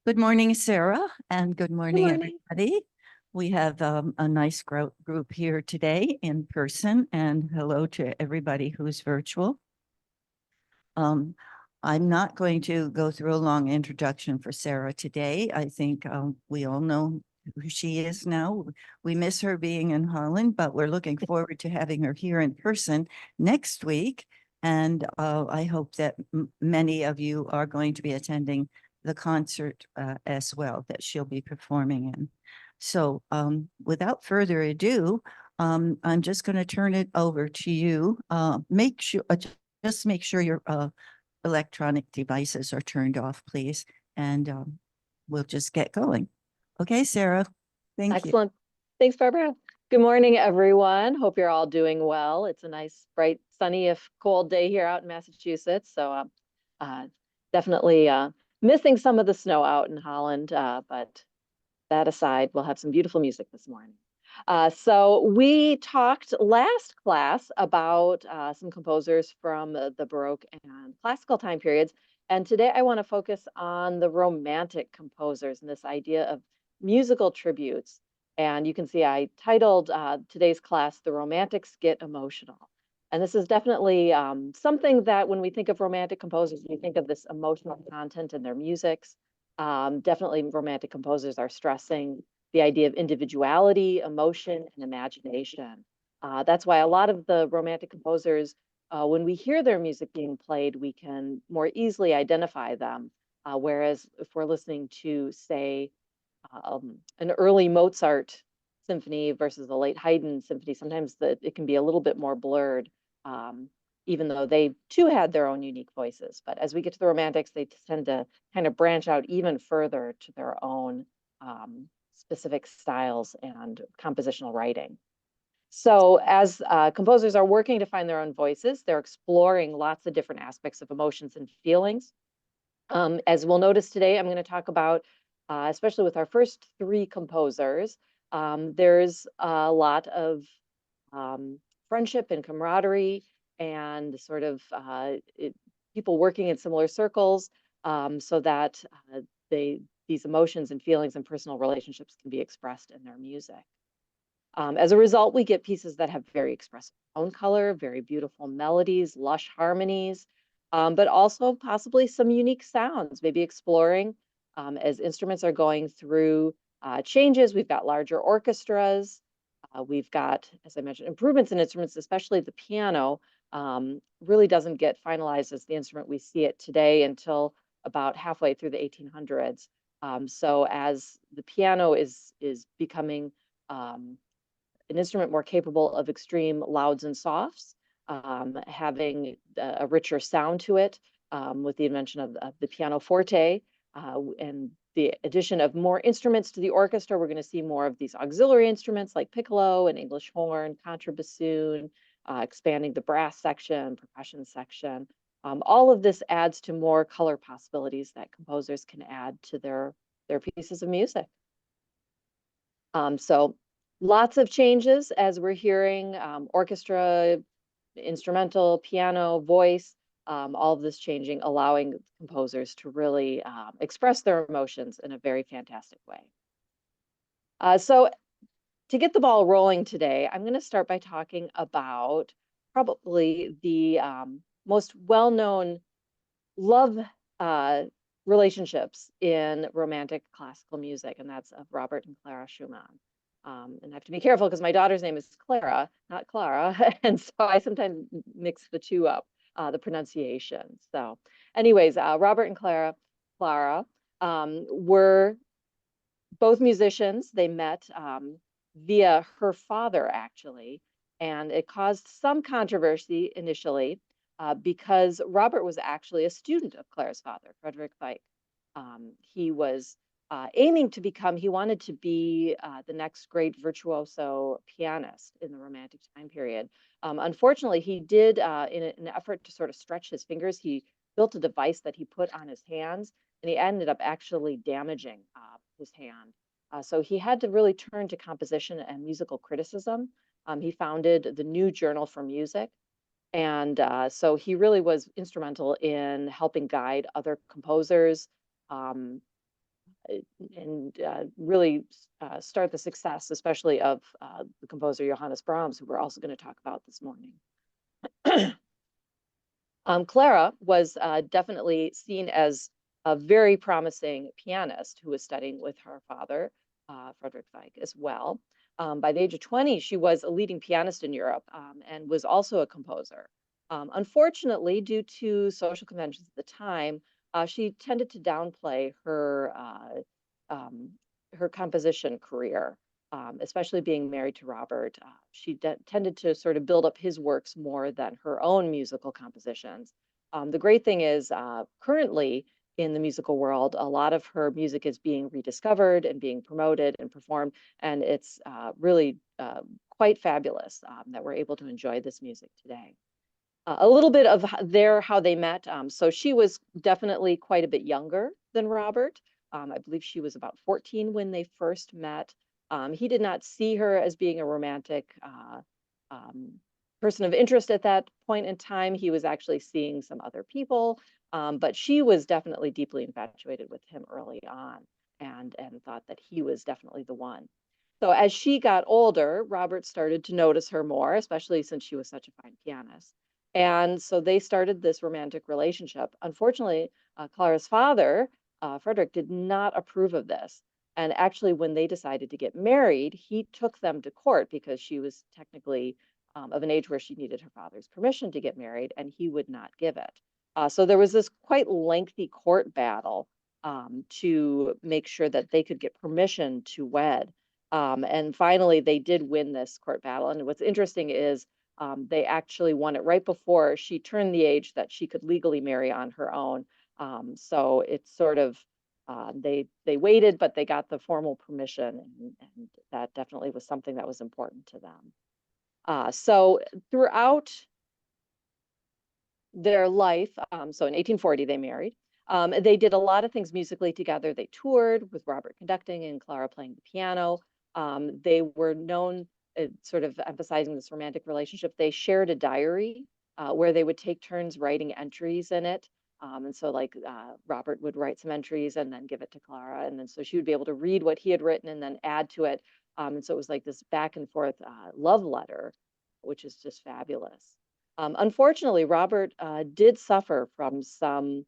Good morning, Sarah, and good Good morning, morning. everybody. We have a nice group here today in person, and hello to everybody who's virtual. Um, I'm not going to go through a long introduction for Sarah today. I think we all know who she is now. We miss her being in Holland, but we're looking forward to having her here in person next week. And I hope that many of you are going to be attending the concert as well that she'll be performing in. So without further ado, I'm just going to turn it over to you. Just make sure your electronic devices are turned off, please, and we'll just get going. Okay, Sarah, thank you. Excellent. Thanks, Barbara. Good morning, everyone. Hope you're all doing well. It's a nice, bright, sunny, if cold day here out in Massachusetts. So definitely missing some of the snow out in Holland. But that aside, we'll have some beautiful music this morning. So we talked last class about some composers from the Baroque and Classical time periods. And today I want to focus on the Romantic composers and this idea of musical tributes. And you can see I titled today's class, The Romantics Get Emotional. And this is definitely something that when we think of Romantic composers, we think of this emotional content in their musics. Definitely Romantic composers are stressing the idea of individuality, emotion, and imagination. That's why a lot of the Romantic composers, when we hear their music being played, we can more easily identify them. Whereas if we're listening to, say, an early Mozart symphony versus a late Haydn symphony, sometimes it can be a little bit more blurred, even though they too had their own unique voices. But as we get to the Romantics, they tend to kind of branch out even further to their own specific styles and compositional writing. So as composers are working to find their own voices, they're exploring lots of different aspects of emotions and feelings. As we'll notice today, I'm going to talk about, especially with our first three composers, there's a lot of friendship and camaraderie and sort of people working in similar circles so that these emotions and feelings and personal relationships can be expressed in their music. As a result, we get pieces that have very expressive tone color, very beautiful melodies, lush harmonies, but also possibly some unique sounds, maybe exploring as instruments are going through changes. We've got larger orchestras. We've got, as I mentioned, improvements in instruments, especially the piano really doesn't get finalized as the instrument we see it today until about halfway through the 1800s. So as the piano is becoming an instrument more capable of extreme louds and softs, having a richer sound to it with the invention of the pianoforte and the addition of more instruments to the orchestra. We're going to see more of these auxiliary instruments like piccolo and English horn, contrabassoon, expanding the brass section, percussion section. All of this adds to more color possibilities that composers can add to their pieces of music. So lots of changes as we're hearing orchestra, instrumental, piano, voice, all of this changing, allowing composers to really express their emotions in a very fantastic way. So to get the ball rolling today, I'm going to start by talking about probably the most well-known love relationships in Romantic classical music, and that's of Robert and Clara Schumann. And I have to be careful because my daughter's name is Clara, not Clara, and so I sometimes mix the two up, the pronunciation. So anyways, Robert and Clara were both musicians. They met via her father, actually, and it caused some controversy initially because Robert was actually a student of Clara's father, Frederick the Great. He was aiming to become, he wanted to be the next great virtuoso pianist in the Romantic time period. Unfortunately, he did, in an effort to sort of stretch his fingers, he built a device that he put on his hands, and he ended up actually damaging his hand. So he had to really turn to composition and musical criticism. He founded the New Journal for Music. And so he really was instrumental in helping guide other composers really start the success, especially of the composer Johannes Brahms, who we're also going to talk about this morning. Clara was definitely seen as a very promising pianist who was studying with her father, Frederick the Great, as well. By the age of 20, she was a leading pianist in Europe and was also a composer. Unfortunately, due to social conventions at the time, she tended to downplay her composition career, especially being married to Robert. She tended to sort of build up his works more than her own musical compositions. The great thing is, currently in the musical world, a lot of her music is being rediscovered and being promoted and performed, and it's really quite fabulous that we're able to enjoy this music today. A little bit of how they met. So she was definitely quite a bit younger than Robert. I believe she was about 14 when they first met. He did not see her as being a romantic person of interest at that point in time. He was actually seeing some other people, but she was definitely deeply infatuated with him early on and thought that he was definitely the one. So as she got older, Robert started to notice her more, especially since she was such a fine pianist. And so they started this romantic relationship. Unfortunately, Clara's father, Frederick, did not approve of this. And actually, when they decided to get married, he took them to court because she was technically of an age where she needed her father's permission to get married, and he would not give it. So there was this quite lengthy court battle to make sure that they could get permission to wed. And finally, they did win this court battle. And what's interesting is they actually won it right before she turned the age that she could legally marry on her own. So it's sort of they waited, but they got the formal permission, and that definitely was something that was important to them. So throughout their life, so in 1840 they married. They did a lot of things musically together. They toured with Robert conducting and Clara playing the piano. They were known, sort of emphasizing this romantic relationship. They shared a diary where they would take turns writing entries in it. And so like Robert would write some entries and then give it to Clara. And then so she would be able to read what he had written and then add to it. And so it was like this back and forth love letter, which is just fabulous. Unfortunately, Robert did suffer from some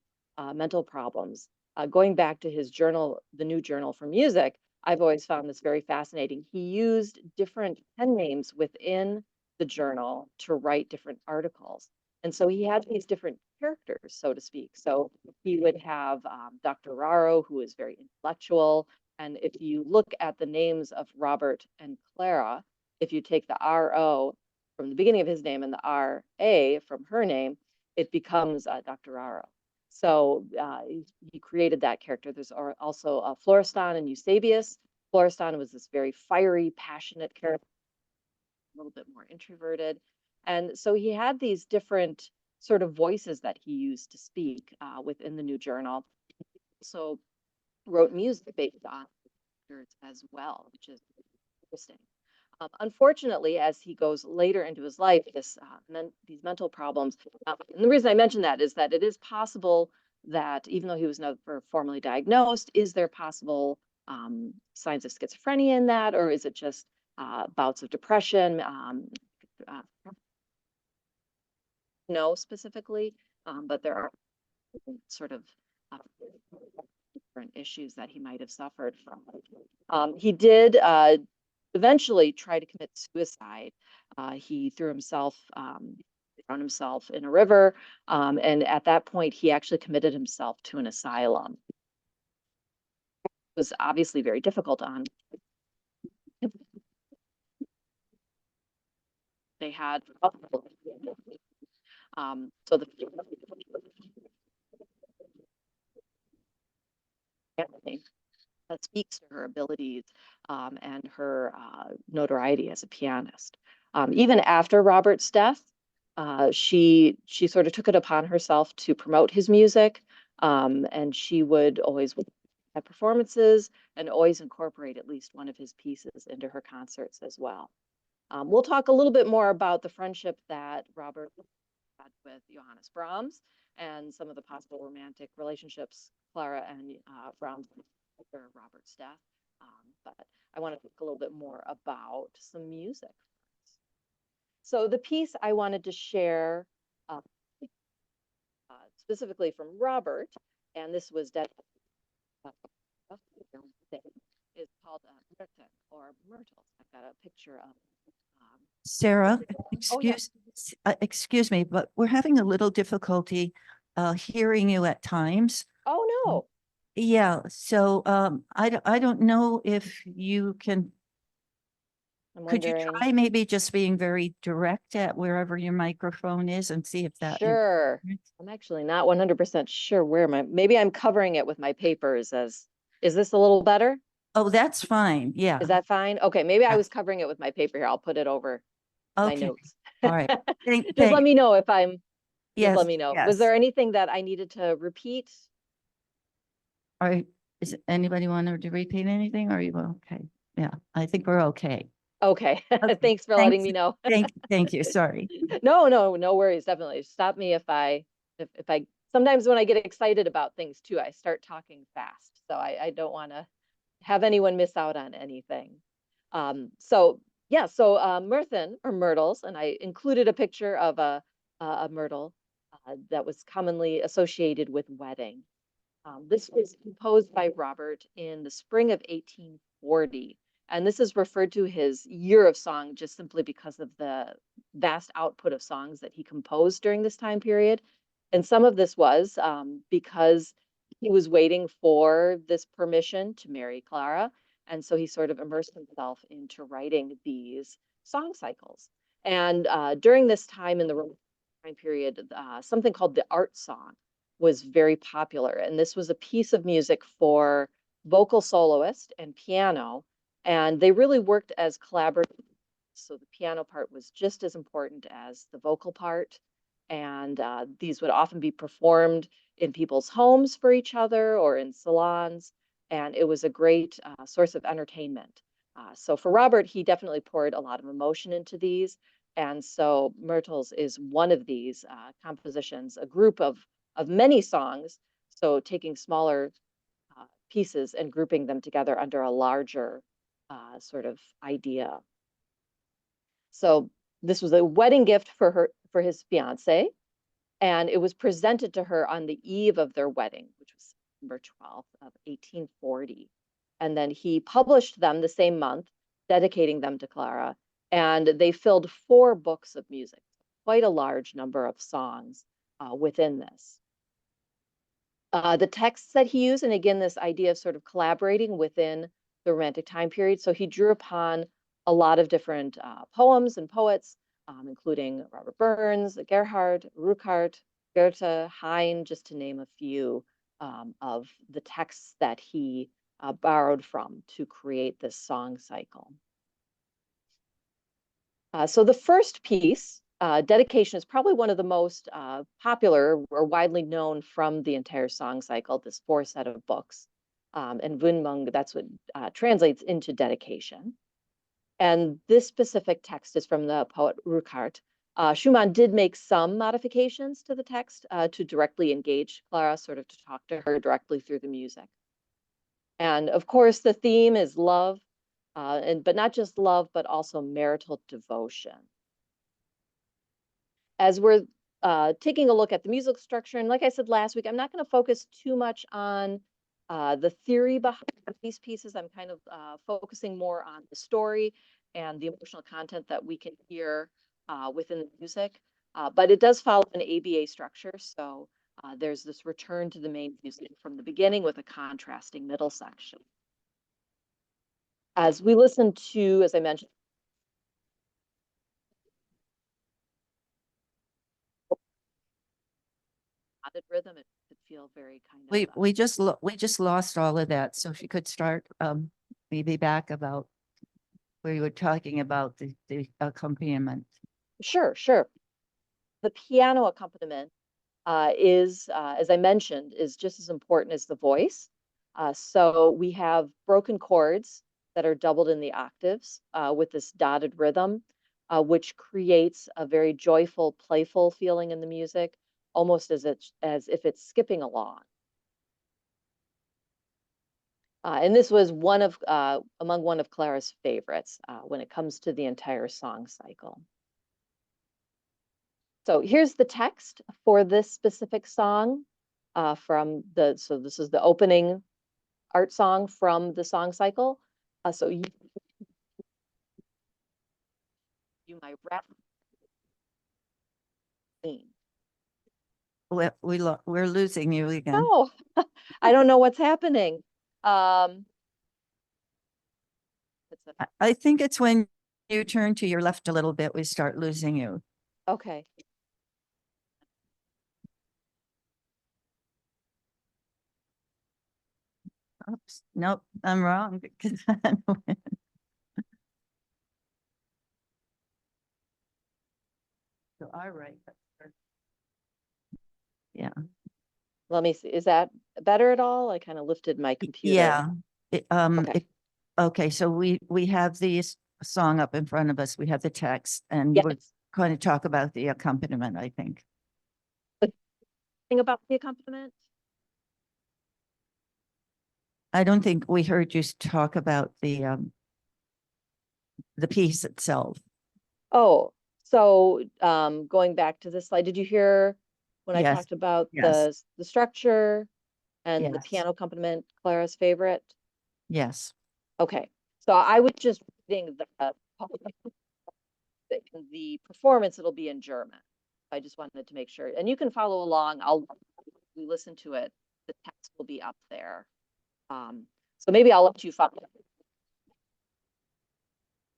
mental problems. Going back to his journal, the New Journal for Music, I've always found this very fascinating. He used different pen names within the journal to write different articles. And so he had these different characters, so to speak. So he would have Dr. Raro, who is very intellectual. And if you look at the names of Robert and Clara, if you take the RO from the beginning of his name and the RA from her name, it becomes Dr. Raro. So he created that character. There's also Florestan and Eusebius. Florestan was this very fiery, passionate character, a little bit more introverted. And so he had these different sort of voices that he used to speak within the New Journal. So wrote music based on as well, which is interesting. Unfortunately, as he goes later into his life, these mental problems, and the reason I mention that is that it is possible that even though he was never formally diagnosed, is there possible signs of schizophrenia in that, or is it just bouts of depression? No, specifically, but there are sort of different issues that he might have suffered from. He did eventually try to commit suicide. He threw himself, drowned himself in a river, and at that point, he actually committed himself to an asylum. It was obviously very difficult on. They had so the that speaks to her abilities and her notoriety as a pianist. Even after Robert's death, she sort of took it upon herself to promote his music, and she would always have performances and always incorporate at least one of his pieces into her concerts as well. We'll talk a little bit more about the friendship that Robert had with Johannes Brahms and some of the possible romantic relationships Clara and Brahms after Robert's death. But I want to talk a little bit more about some music. So the piece I wanted to share specifically from Robert, and this was is called Myrtle or Myrtles. I've got a picture of. Sarah, Oh, yeah. excuse me, but we're having a little difficulty hearing you at times. Oh, no. Yeah, so I don't know if you can, could you try maybe just being very direct at wherever your microphone is and see if that. Sure. I'm actually not 100% sure where maybe I'm covering it with my papers is this a little better? Oh, that's fine. Yeah. Is that fine? Okay, maybe I was covering it with my paper here. I'll put it over my Okay. notes. All right. Just let me know if I'm, yes, just let me know. yes. Was there anything that I needed to repeat? All right. Is anybody want to repeat anything? Or are you okay? Yeah, I think we're okay. Okay. Okay. Thanks for letting me know. Thank you. Sorry. No worries. Definitely stop me if I sometimes when I get excited about things too, I start talking fast. So I don't want to have anyone miss out on anything. So yeah, so Myrthen or myrtles, and I included a picture of a myrtle that was commonly associated with wedding. This was composed by Robert in the spring of 1840. And this is referred to his year of song just simply because of the vast output of songs that he composed during this time period. And some of this was because he was waiting for this permission to marry Clara. And so he sort of immersed himself into writing these song cycles. And during this time in the time period, something called the art song was very popular. And this was a piece of music for vocal soloist and piano. And they really worked as collaborative. So the piano part was just as important as the vocal part. And these would often be performed in people's homes for each other or in salons. And it was a great source of entertainment. So for Robert, he definitely poured a lot of emotion into these. And so Myrtles is one of these compositions, a group of many songs. So taking smaller pieces and grouping them together under a larger sort of idea. So this was a wedding gift for his fiance, and it was presented to her on the eve of their wedding, which was September 12th of 1840. And then he published them the same month, dedicating them to Clara, and they filled 4 books of music, quite a large number of songs within this. The texts that he used, and again, this idea of sort of collaborating within the Romantic time period. So he drew upon a lot of different poems and poets, including Robert Burns, Gerhard, Ruckert, Goethe, Heine, just to name a few of the texts that he borrowed from to create this song cycle. So the first piece, Dedication, is probably one of the most popular or widely known from the entire song cycle, this 4 set of books. And Wunmung, that's what translates into dedication. And this specific text is from the poet Ruckert. Schumann did make some modifications to the text to directly engage Clara, sort of to talk to her directly through the music. And of course, the theme is love, but not just love, but also marital devotion. As we're taking a look at the musical structure, and like I said last week, I'm not going to focus too much on the theory behind these pieces. I'm kind of focusing more on the story and the emotional content that we can hear within the music. But it does follow an ABA structure. So there's this return to the main music from the beginning with a contrasting middle section. As we listen to, as I mentioned, rhythm, it could feel very kind of. We just lost all of that. So if you could start maybe back about where you were talking about the accompaniment. Sure. The piano accompaniment is, as I mentioned, is just as important as the voice. So we have broken chords that are doubled in the octaves with this dotted rhythm, which creates a very joyful, playful feeling in the music, almost as if it's skipping along. And this was one of among one of Clara's favorites when it comes to the entire song cycle. So here's the text for this specific song so this is the opening art song from the song cycle. So you might rap. We're losing you again. Oh, I don't know what's happening. I think it's when you turn to your left a little bit, we start losing you. Okay. Oops, nope, I'm wrong. So, all right. Yeah. Let me see. Is that better at all? I kind of lifted my computer. Yeah. Okay. Okay, so we have the song up in front of us. We have the text, and Yes. we're going to talk about the accompaniment, I think. Thing about the accompaniment? I don't think we heard you talk about the piece itself. Oh, so going back to this slide, did you hear when I Yes. talked about Yes. the structure and the Yes. piano accompaniment, Clara's favorite? Yes. Okay, so I was just reading the performance, it'll be in German. I just wanted to make sure, and you can follow along. We listen to it. The text will be up there. So maybe I'll let you follow.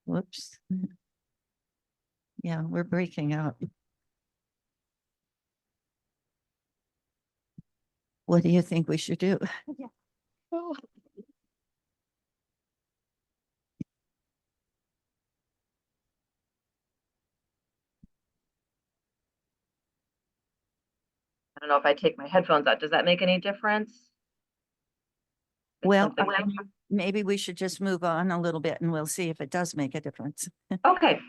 Whoops. Yeah, we're breaking up. What do you think we should do? Yeah. Oh. I don't know if I take my headphones out. Does that make any difference? Well, maybe we should just move on a little bit and we'll see if it does make a difference. Okay.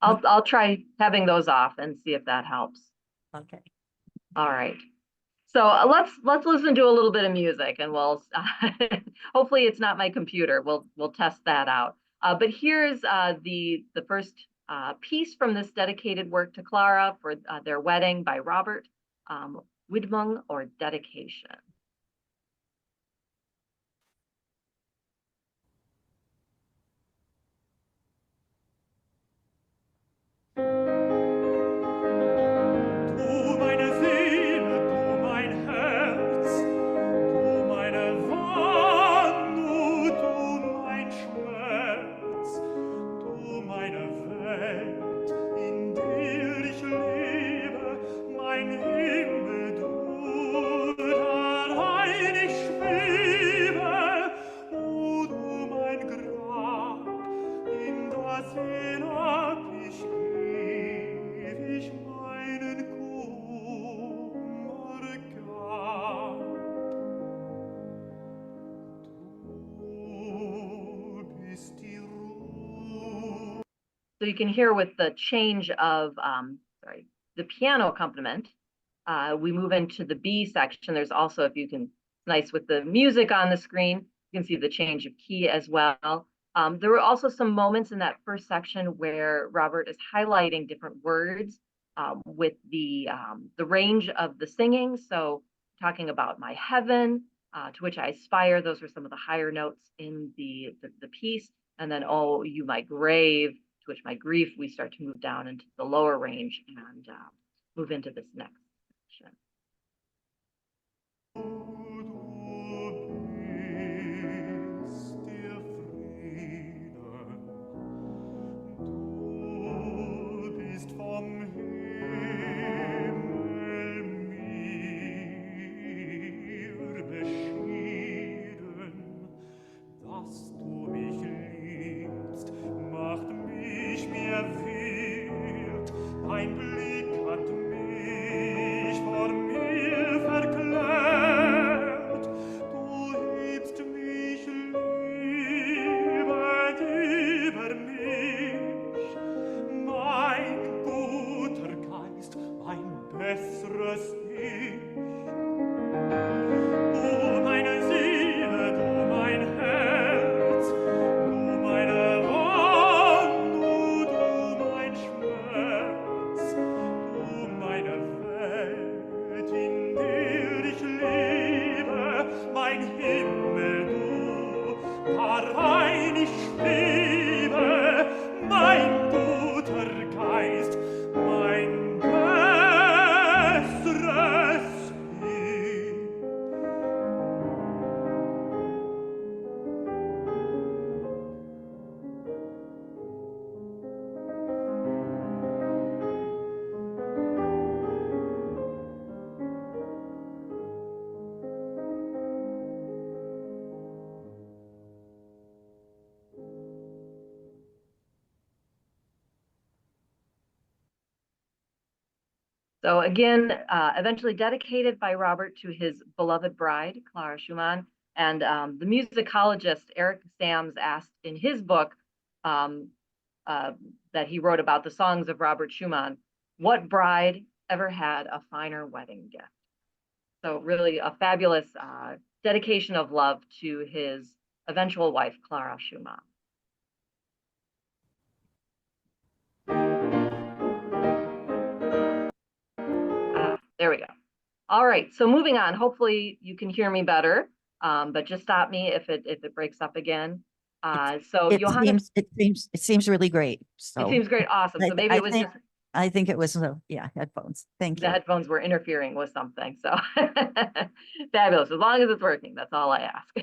I'll try having those off and see if that helps. Okay. All right. So let's listen to a little bit of music, and we'll hopefully it's not my computer. We'll test that out. But here's the first piece from this dedicated work to Clara for their wedding by Robert, Widmung, or Dedication. So you can hear with the change of, the piano accompaniment, we move into the B section. There's also, if you can, nice with the music on the screen, you can see the change of key as well. There were also some moments in that first section where Robert is highlighting different words with the range of the singing. So talking about my heaven, to which I aspire, those were some of the higher notes in the piece. And then, oh, you my grave, to which my grief, we start to move down into the lower range and move into this next section. rein ich schwebe, mein guter Geist, mein besseres Ich. So again, eventually dedicated by Robert to his beloved bride, Clara Schumann. And the musicologist Eric Sams asked in his book that he wrote about the songs of Robert Schumann, what bride ever had a finer wedding gift? So really a fabulous dedication of love to his eventual wife, Clara Schumann. There we go. All right, so moving on. Hopefully you can hear me better, but just stop me if it breaks up again. So It Johannes, seems really great. it So seems great, awesome. So maybe it was just I think it was yeah, headphones. Thank the you. headphones were interfering with something. So fabulous. As long as it's working, that's all I ask.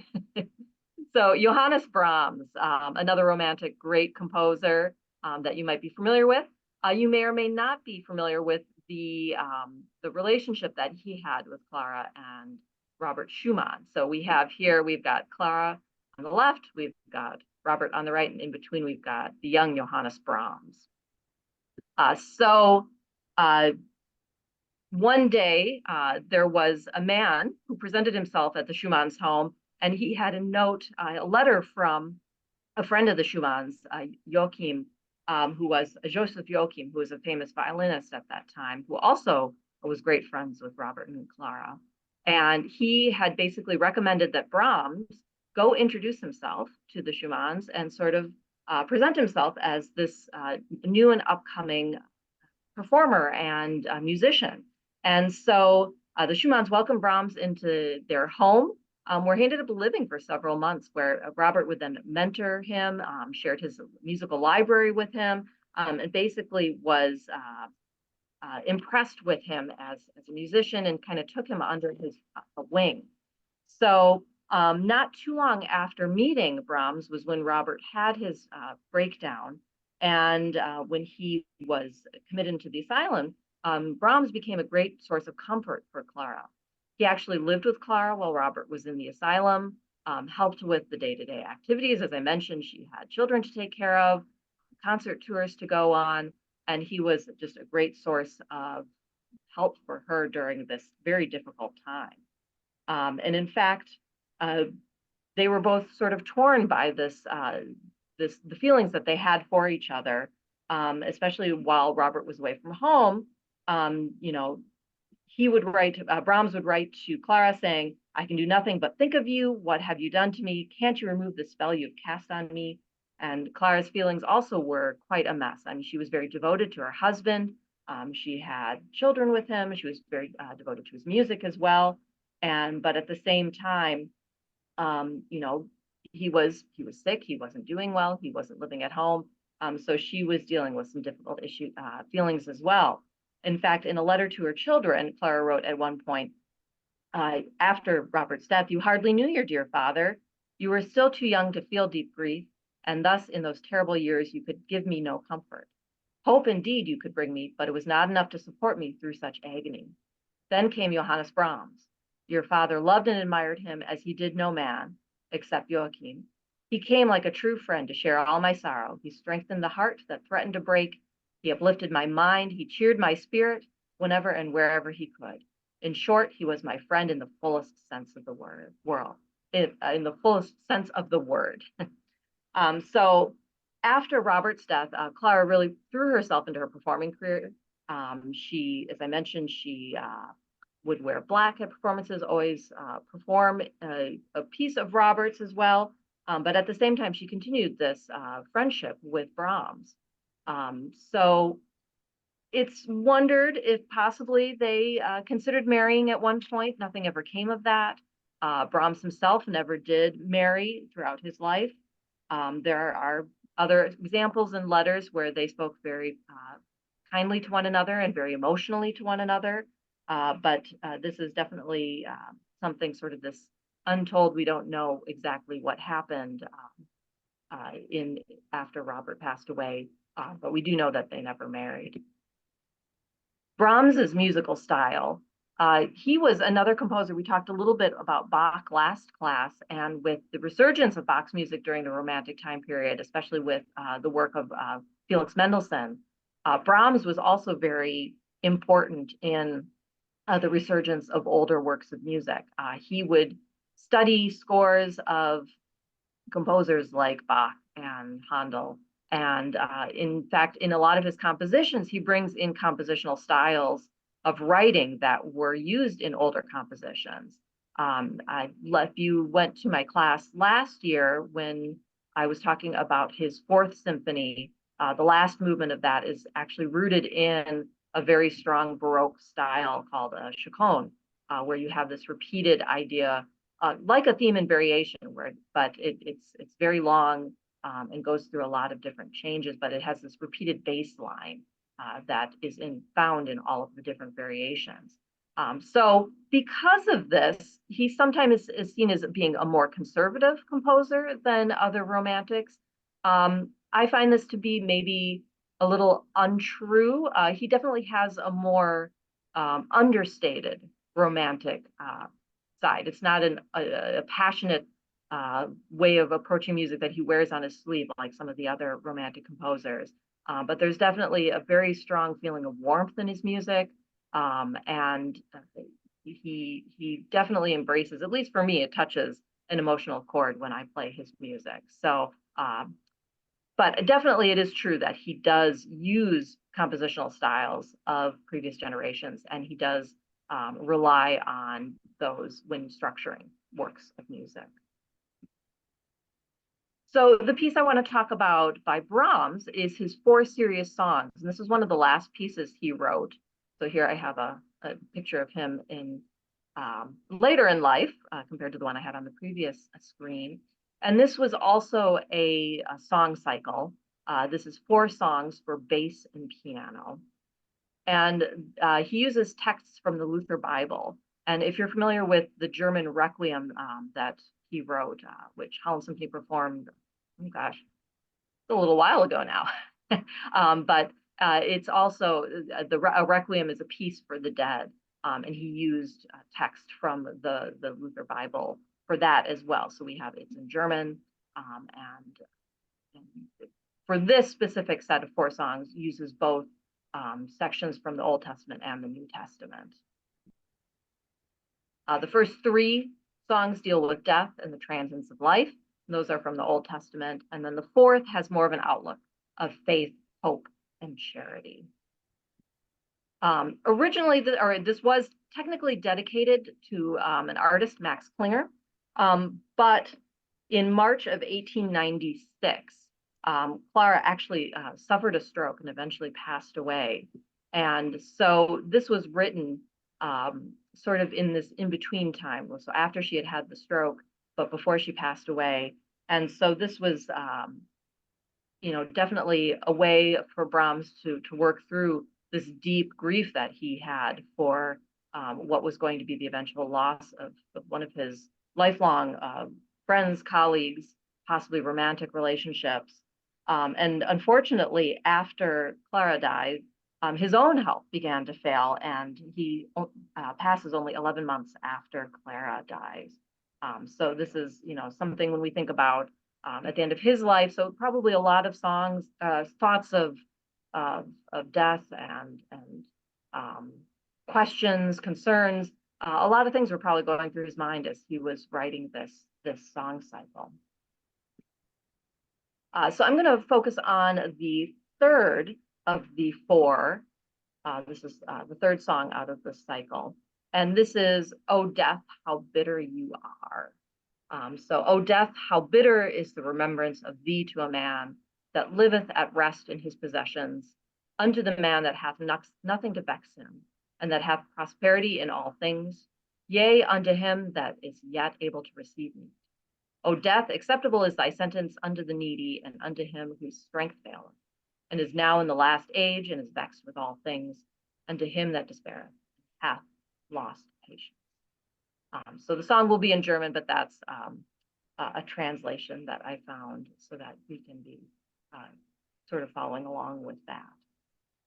So Johannes Brahms, another romantic great composer that you might be familiar with. You may or may not be familiar with the relationship that he had with Clara and Robert Schumann. So we've got Clara on the left, we've got Robert on the right, and in between we've got the young Johannes Brahms. One day there was a man who presented himself at the Schumann's home, and he had a letter from a friend of the Schumanns, Joachim, who was Joseph Joachim, who was a famous violinist at that time, who also was great friends with Robert and Clara. And he had basically recommended that Brahms go introduce himself to the Schumanns and sort of present himself as this new and upcoming performer and musician. And so the Schumanns welcomed Brahms into their home, where he ended up living for several months, where Robert would then mentor him, shared his musical library with him, and basically was impressed with him as a musician and kind of took him under his wing. So not too long after meeting Brahms was when Robert had his breakdown. And when he was committed into the asylum, Brahms became a great source of comfort for Clara. He actually lived with Clara while Robert was in the asylum, helped with the day-to-day activities. As I mentioned, she had children to take care of, concert tours to go on, and he was just a great source of help for her during this very difficult time. And in fact, they were both sort of torn by the feelings that they had for each other, especially while Robert was away from home. Brahms would write to Clara saying, "I can do nothing but think of you. What have you done to me? Can't you remove the spell you've cast on me?" And Clara's feelings also were quite a mess. I mean, she was very devoted to her husband. She had children with him. She was very devoted to his music as well. But at the same time, he was sick. He wasn't doing well. He wasn't living at home. So she was dealing with some difficult feelings as well. In fact, in a letter to her children, Clara wrote at one point, after Robert's death, "You hardly knew your dear father. You were still too young to feel deep grief, and thus in those terrible years you could give me no comfort. Hope indeed you could bring me, but it was not enough to support me through such agony. Then came Johannes Brahms. Your father loved and admired him as he did no man, except Joachim. He came like a true friend to share all my sorrow. He strengthened the heart that threatened to break. He uplifted my mind. He cheered my spirit whenever and wherever he could. In short, he was my friend in the fullest sense of the word. In the fullest sense of the word." So after Robert's death, Clara really threw herself into her performing career. As I mentioned, she would wear black at performances, always perform a piece of Robert's as well. But at the same time, she continued this friendship with Brahms. So it's wondered if possibly they considered marrying at one point. Nothing ever came of that. Brahms himself never did marry throughout his life. There are other examples in letters where they spoke very kindly to one another and very emotionally to one another. But this is definitely something sort of this untold. We don't know exactly what happened in after Robert passed away, but we do know that they never married. Brahms's musical style. He was another composer. We talked a little bit about Bach last class, and with the resurgence of Bach's music during the Romantic time period, especially with the work of Felix Mendelssohn, Brahms was also very important in the resurgence of older works of music. He would study scores of composers like Bach and Handel. And in fact, in a lot of his compositions, he brings in compositional styles of writing that were used in older compositions. If you went to my class last year when I was talking about his Fourth Symphony, the last movement of that is actually rooted in a very strong Baroque style called Chopin, where you have this repeated idea, like a theme and variation, but it's very long and goes through a lot of different changes, but it has this repeated bass line that is found in all of the different variations. So because of this, he sometimes is seen as being a more conservative composer than other romantics. I find this to be maybe a little untrue. He definitely has a more understated romantic side. It's not a passionate way of approaching music that he wears on his sleeve like some of the other romantic composers. But there's definitely a very strong feeling of warmth in his music. And he definitely embraces, at least for me, it touches an emotional chord when I play his music. So, but definitely it is true that he does use compositional styles of previous generations, and he does rely on those when structuring works of music. So the piece I want to talk about by Brahms is his Four Serious Songs. And this is one of the last pieces he wrote. So here I have a picture of him in later in life compared to the one I had on the previous screen. And this was also a song cycle. This is 4 songs for bass and piano. And he uses texts from the Luther Bible. And if you're familiar with the German Requiem that he wrote, which Holland Symphony performed, oh gosh, it's a little while ago now. But it's also, a Requiem is a piece for the dead. And he used text from the Luther Bible for that as well. So we have, it's in German. And for this specific set of 4 songs, uses both sections from the Old Testament and the New Testament. The first 3 songs deal with death and the transience of life. And those are from the Old Testament. And then the 4th has more of an outlook of faith, hope, and charity. Originally, this was technically dedicated to an artist, Max Klinger. But in March of 1896, Clara actually suffered a stroke and eventually passed away. And so this was written sort of in this in-between time. So after she had had the stroke, but before she passed away. And so this was, definitely a way for Brahms to work through this deep grief that he had for what was going to be the eventual loss of one of his lifelong friends, colleagues, possibly romantic relationships. And unfortunately, after Clara died, his own health began to fail, and he passes only 11 months after Clara dies. So this is, something when we think about at the end of his life. So probably a lot of songs, thoughts of death and questions, concerns. A lot of things were probably going through his mind as he was writing this song cycle. So I'm going to focus on the third of the 4. This is the 3rd song out of the cycle. And this is, "O Death, How Bitter You Are." So, "O Death, how bitter is the remembrance of thee to a man that liveth at rest in his possessions, unto the man that hath nothing to vex him, and that hath prosperity in all things, yea, unto him that is yet able to receive me. O death, acceptable is thy sentence unto the needy and unto him whose strength faileth, and is now in the last age and is vexed with all things, unto him that despaireth, hath lost patience. So the song will be in German, but that's a translation that I found so that we can be sort of following along with that.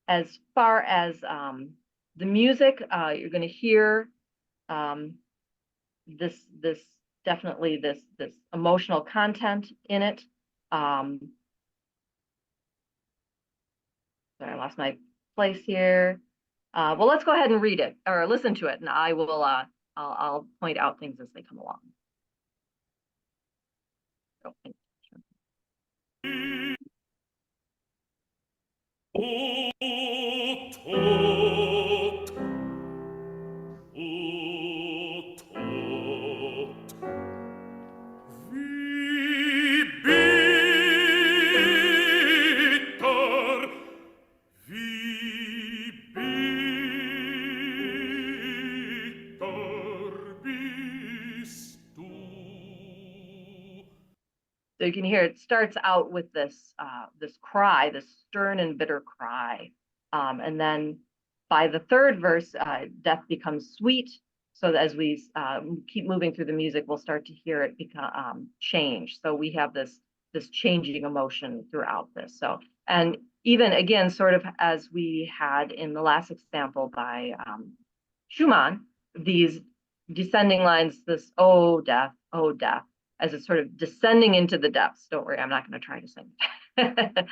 As far as the music, you're going to hear this definitely this emotional content in it. Sorry, I lost my place here. Well, let's go ahead and read it or listen to it, and I will I'll point out things as they come along. O Tod, O Tod, wie bitter, wie bitter bist du. So you can hear it starts out with this this cry, this stern and bitter cry, and then by the third verse, death becomes sweet. So that as we keep moving through the music, we'll start to hear it become change. So we have this changing emotion throughout this. So, and even again, sort of as we had in the last example by Schumann, these descending lines, this oh death, as it's sort of descending into the depths. Don't worry, I'm not going to try to sing. It's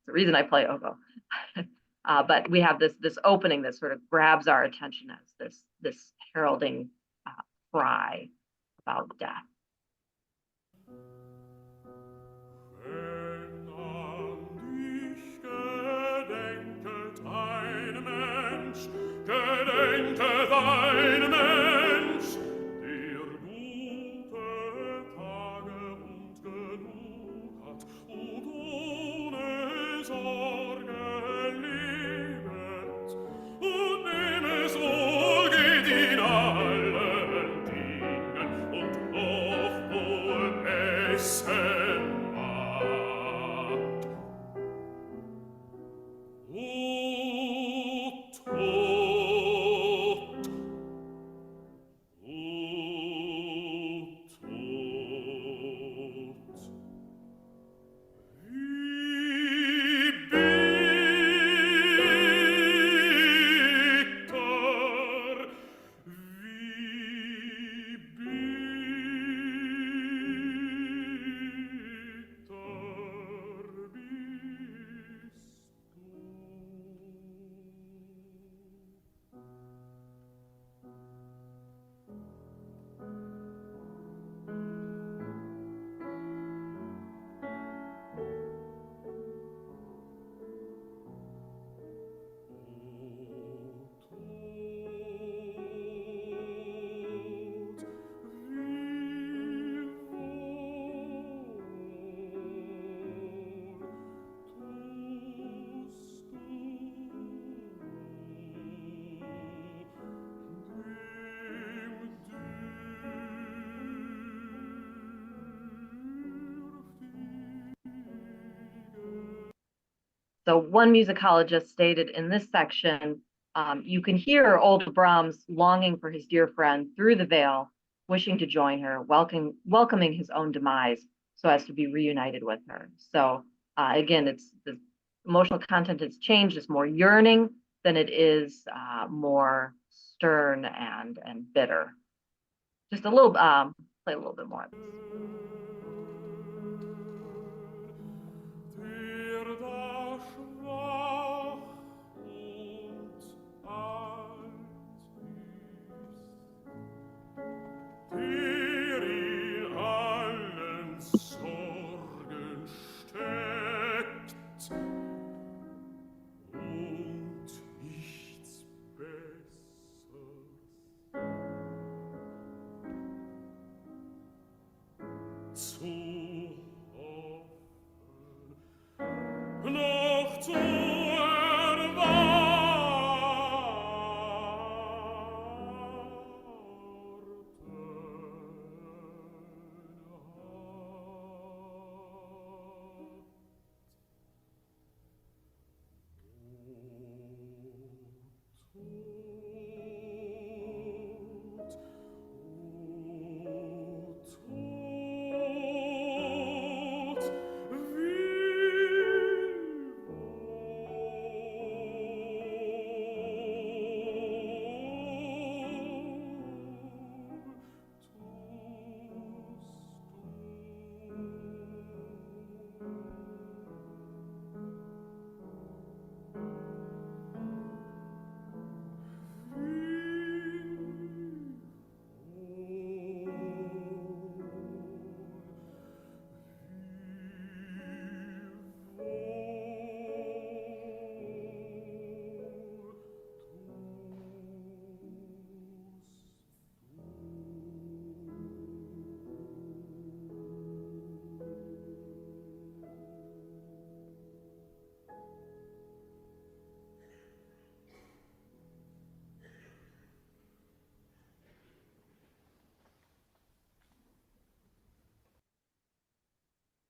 the reason I play oboe. But we have this opening that sort of grabs our attention as this heralding cry about death. Wenn an dich gedenket ein Mensch, gedenket ein Mensch, der gute Tage und genug hat und ohne Sorge lebt und dem es wohl geht in allen Dingen und auch wohl essen mag. O Tod, O Tod, wie bitter, wie bitter bist So one musicologist stated in this section, you can hear old Brahms longing for his dear friend through the veil, wishing to join her, welcoming his own demise so as to be reunited with her. So again, it's the emotional content has changed. It's more yearning than it is more stern and bitter. Just a little, play a little bit more of this. der da schwach und alt ist, der in allen Sorgen steckt und nichts Besseres zu hoffen noch zu erwarten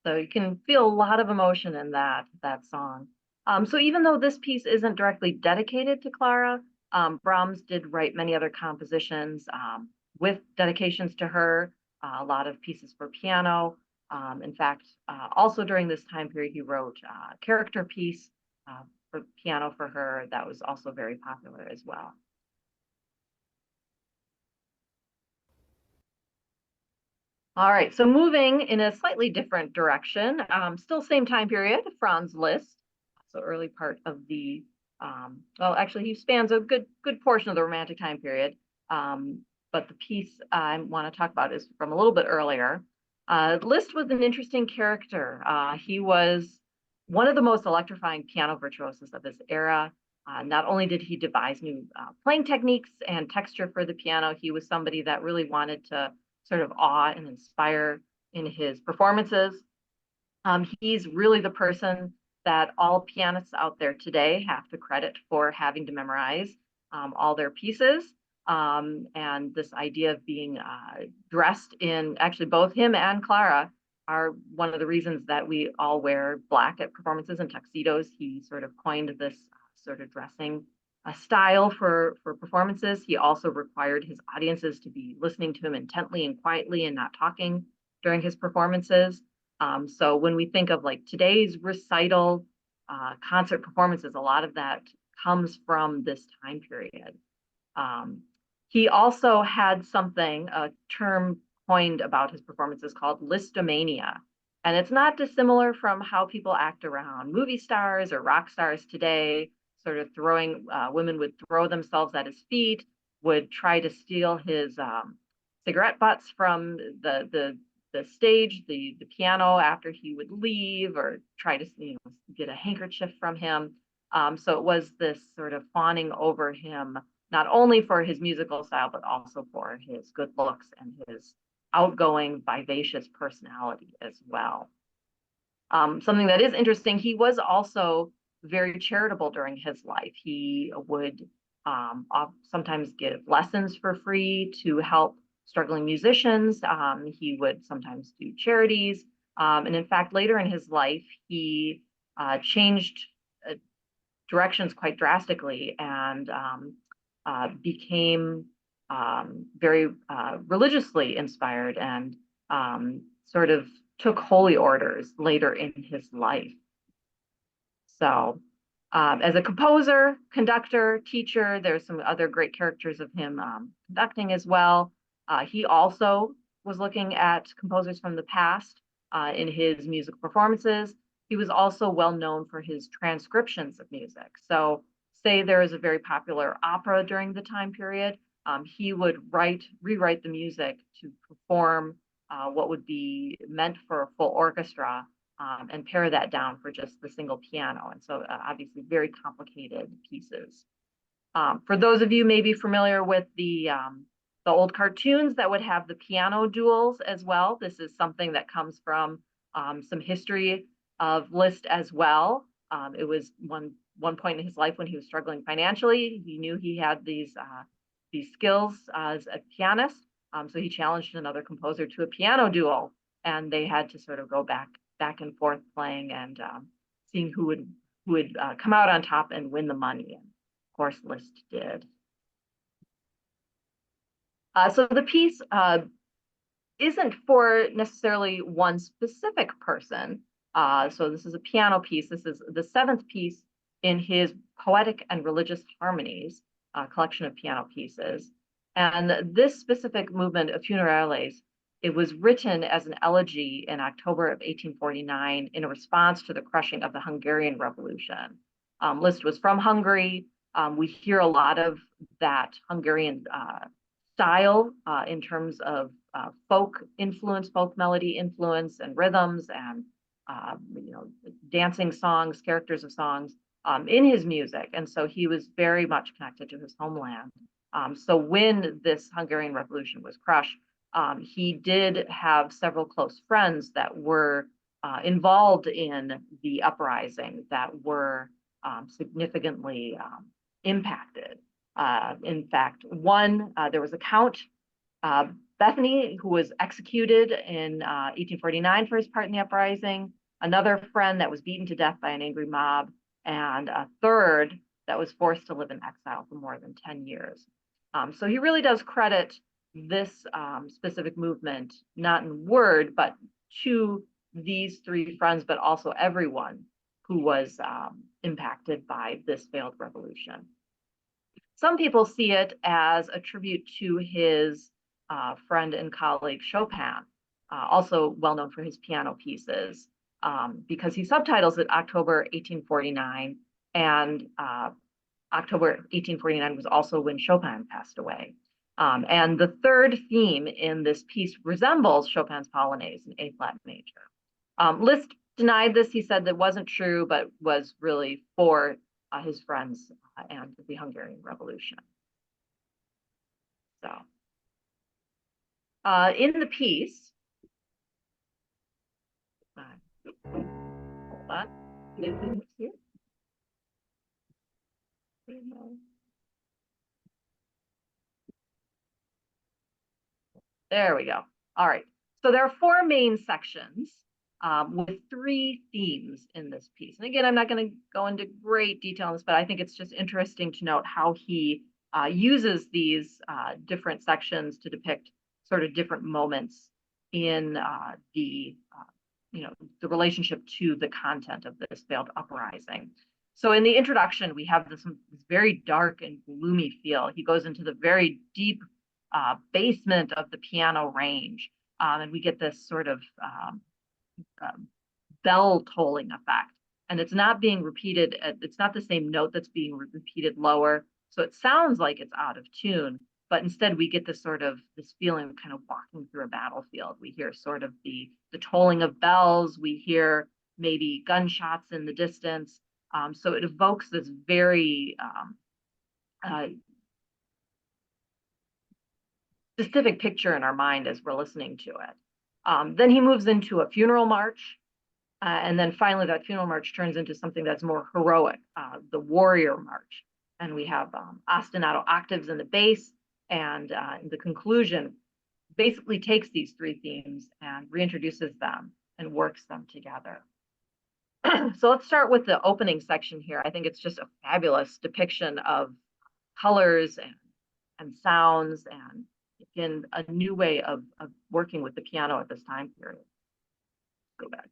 So you can feel a lot of emotion in that song. So even though this piece isn't directly dedicated to Clara, Brahms did write many other compositions with dedications to her, a lot of pieces for piano. In fact, also during this time period, he wrote a character piece for piano for her that was also very popular as well. All right, so moving in a slightly different direction, still same time period, Franz Liszt, so early part of the, well, actually he spans a good portion of the Romantic time period, but the piece I want to talk about is from a little bit earlier. Liszt was an interesting character. He was one of the most electrifying piano virtuosos of his era. Not only did he devise new playing techniques and texture for the piano, he was somebody that really wanted to sort of awe and inspire in his performances. He's really the person that all pianists out there today have to credit for having to memorize all their pieces. And this idea of being dressed in, actually both him and Clara are one of the reasons that we all wear black at performances and tuxedos. He sort of coined this sort of dressing style for performances. He also required his audiences to be listening to him intently and quietly and not talking during his performances. So when we think of like today's recital concert performances, a lot of that comes from this time period. He also had something, a term coined about his performances called listomania. And it's not dissimilar from how people act around movie stars or rock stars today, sort of throwing, women would throw themselves at his feet, would try to steal his cigarette butts from the stage, the piano after he would leave, or try to get a handkerchief from him. So it was this sort of fawning over him, not only for his musical style, but also for his good looks and his outgoing, vivacious personality as well. Something that is interesting, he was also very charitable during his life. He would sometimes give lessons for free to help struggling musicians. He would sometimes do charities. And in fact, later in his life, he changed directions quite drastically and became very religiously inspired and sort of took holy orders later in his life. So as a composer, conductor, teacher, there's some other great characters of him conducting as well. He also was looking at composers from the past in his musical performances. He was also well known for his transcriptions of music. So say there is a very popular opera during the time period, he would rewrite the music to perform what would be meant for a full orchestra and pare that down for just the single piano. And so obviously very complicated pieces. For those of you maybe familiar with the old cartoons that would have the piano duels as well, this is something that comes from some history of Liszt as well. It was one point in his life when he was struggling financially. He knew he had these skills as a pianist, so he challenged another composer to a piano duel, and they had to sort of go back and forth playing and seeing who would come out on top and win the money. And of course, Liszt did. So the piece isn't for necessarily one specific person. So this is a piano piece. This is the seventh piece in his Poetic and Religious Harmonies collection of piano pieces. And this specific movement of Funerales, it was written as an elegy in October of 1849 in a response to the crushing of the Hungarian Revolution. Liszt was from Hungary. We hear a lot of that Hungarian style in terms of folk influence, folk melody influence, and rhythms, and dancing songs, characters of songs in his music. And so he was very much connected to his homeland. So when this Hungarian Revolution was crushed, he did have several close friends that were involved in the uprising that were significantly impacted. In fact, there was a count Bethany, who was executed in 1849 for his part in the uprising, another friend that was beaten to death by an angry mob, and a third that was forced to live in exile for more than 10 years. So he really does credit this specific movement, not in word, but to these three friends, but also everyone who was impacted by this failed revolution. Some people see it as a tribute to his friend and colleague Chopin, also well known for his piano pieces, because he subtitles it October 1849, and October 1849 was also when Chopin passed away. And the third theme in this piece resembles Chopin's Polonaise in A flat major. Liszt denied this. He said that wasn't true, but was really for his friends and the Hungarian Revolution. So in the piece, hold on, here. There we go. All right. So there are four main sections with three themes in this piece. And again, I'm not going to go into great detail on this, but I think it's just interesting to note how he uses these different sections to depict sort of different moments in the relationship to the content of this failed uprising. So in the introduction, we have this very dark and gloomy feel. He goes into the very deep basement of the piano range, and we get this sort of bell tolling effect. And it's not being repeated, it's not the same note that's being repeated lower. So it sounds like it's out of tune, but instead we get this sort of this feeling of kind of walking through a battlefield. We hear sort of the tolling of bells, we hear maybe gunshots in the distance. So it evokes this very specific picture in our mind as we're listening to it. Then he moves into a funeral march. And then finally, that funeral march turns into something that's more heroic, the warrior march. And we have ostinato octaves in the bass, and the conclusion basically takes these three themes and reintroduces them and works them together. So let's start with the opening section here. I think it's just a fabulous depiction of colors and sounds, and again, a new way of working with the piano at this time period. Go back.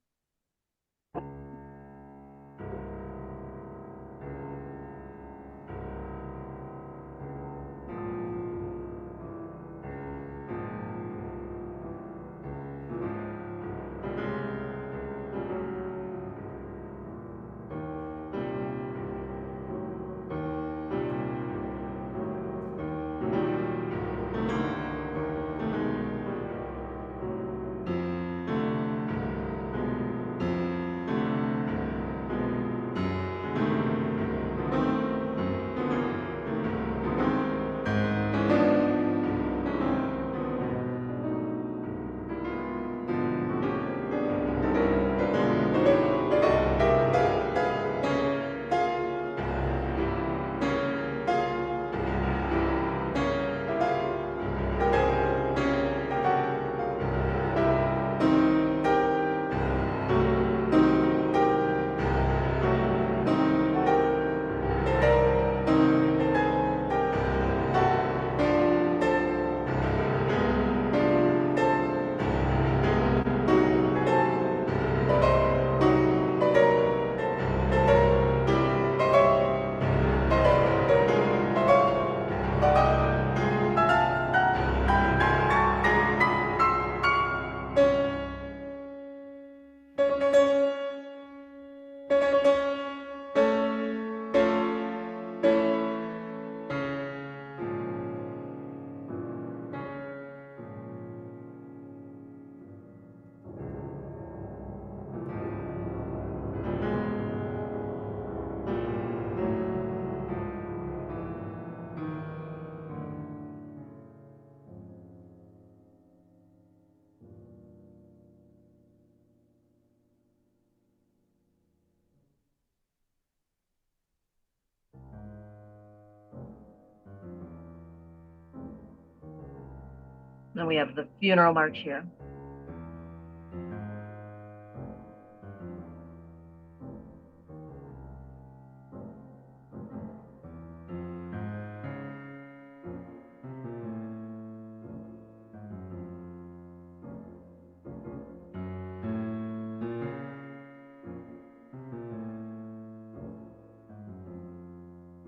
Then we have the funeral march here.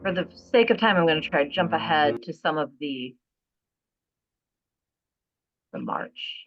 For the sake of time, I'm going to try to jump ahead to some of the march.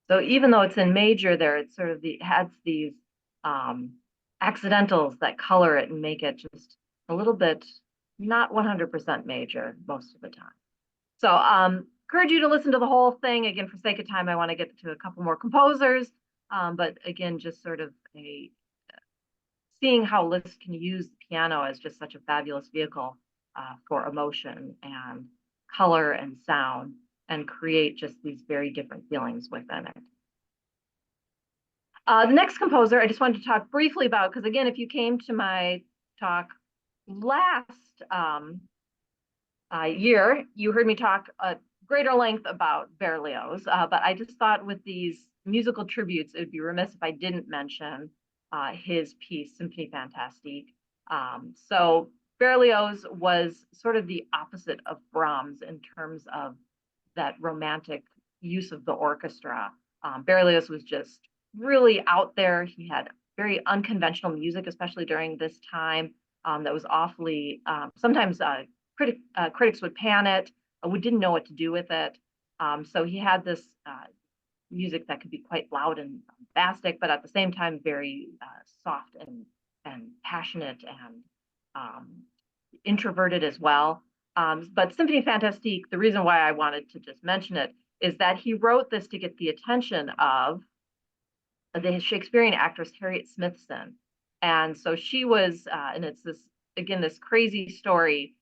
So even though it's in major there, it's sort of has these accidentals that color it and make it just a little bit not 100% major most of the time. So encourage you to listen to the whole thing. Again, for sake of time, I want to get to a couple more composers. But again, just sort of seeing how Liszt can use the piano as just such a fabulous vehicle for emotion and color and sound, and create just these very different feelings within it. The next composer I just wanted to talk briefly about, because again, if you came to my talk last year, you heard me talk at greater length about Berlioz, but I just thought with these musical tributes, it would be remiss if I didn't mention his piece, Symphonie Fantastique. So Berlioz was sort of the opposite of Brahms in terms of that romantic use of the orchestra. Berlioz was just really out there. He had very unconventional music, especially during this time, that was awfully, sometimes critics would pan it, we didn't know what to do with it. So he had this music that could be quite loud and bombastic, but at the same time, very soft and passionate and introverted as well. But Symphonie Fantastique, the reason why I wanted to just mention it is that he wrote this to get the attention of the Shakespearean actress Harriet Smithson. And so she was, and it's this, again, this crazy story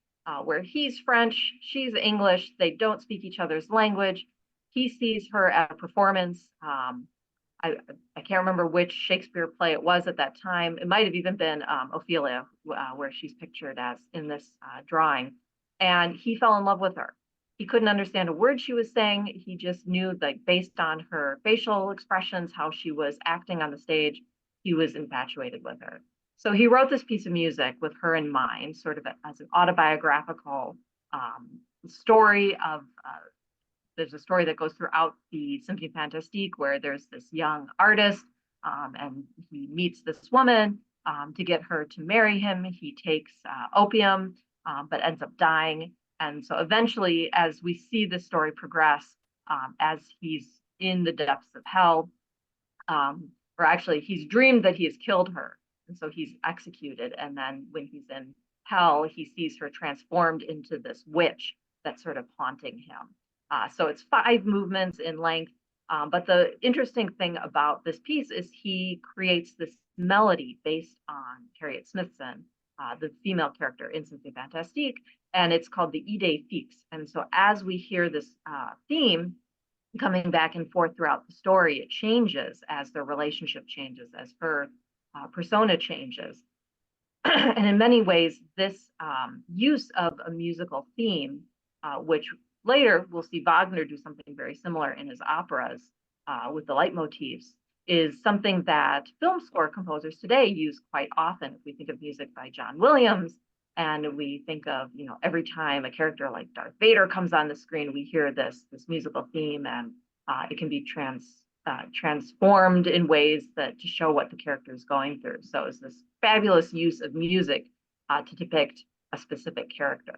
where he's French, she's English, they don't speak each other's language. He sees her at a performance. I can't remember which Shakespeare play it was at that time. It might have even been Ophelia, where she's pictured as in this drawing. And he fell in love with her. He couldn't understand a word she was saying. He just knew that based on her facial expressions, how she was acting on the stage, he was infatuated with her. So he wrote this piece of music with her in mind, sort of as an autobiographical story of, there's a story that goes throughout the Symphonie Fantastique where there's this young artist and he meets this woman to get her to marry him. He takes opium, but ends up dying. And so eventually, as we see the story progress, as he's in the depths of hell, or actually he's dreamed that he has killed her. And so he's executed. And then when he's in hell, he sees her transformed into this witch that's sort of haunting him. So it's 5 movements in length. But the interesting thing about this piece is he creates this melody based on Harriet Smithson, the female character in Symphonie Fantastique, and it's called the Idée Fixe. And so as we hear this theme coming back and forth throughout the story, it changes as their relationship changes, as her persona changes. And in many ways, this use of a musical theme, which later we'll see Wagner do something very similar in his operas with the leitmotifs, is something that film score composers today use quite often. If we think of music by John Williams, and we think of, every time a character like Darth Vader comes on the screen, we hear this musical theme, and it can be transformed in ways that to show what the character is going through. So it's this fabulous use of music to depict a specific character.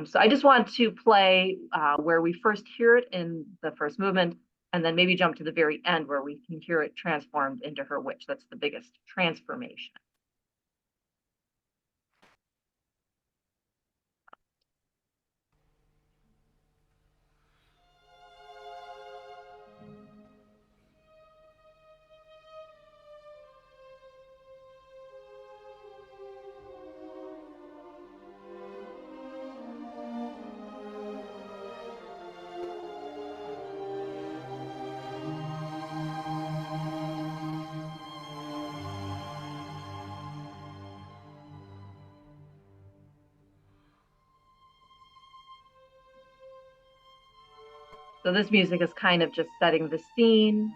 So I just want to play where we first hear it in the first movement, and then maybe jump to the very end where we can hear it transformed into her witch. That's the biggest transformation. So this music is kind of just setting the scene.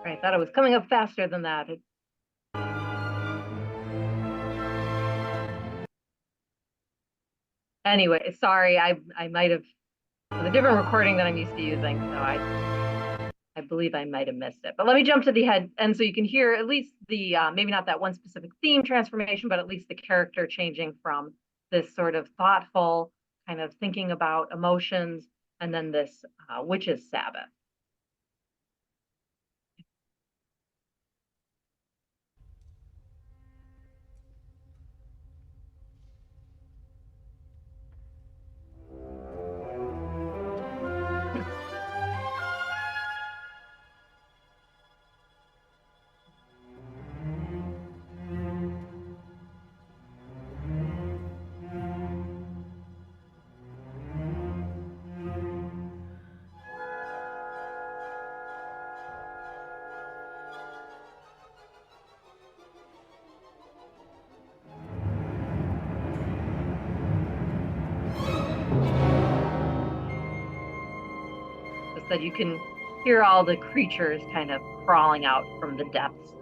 I thought it was coming up faster than that. Anyway, sorry, I might have a different recording than I'm used to using, so I believe I might have missed it, but let me jump to the head. And so you can hear at least the, maybe not that one specific theme transformation, but at least the character changing from this sort of thoughtful kind of thinking about emotions, and then this witch's Sabbath. Just that you can hear all the creatures kind of crawling out from the depths.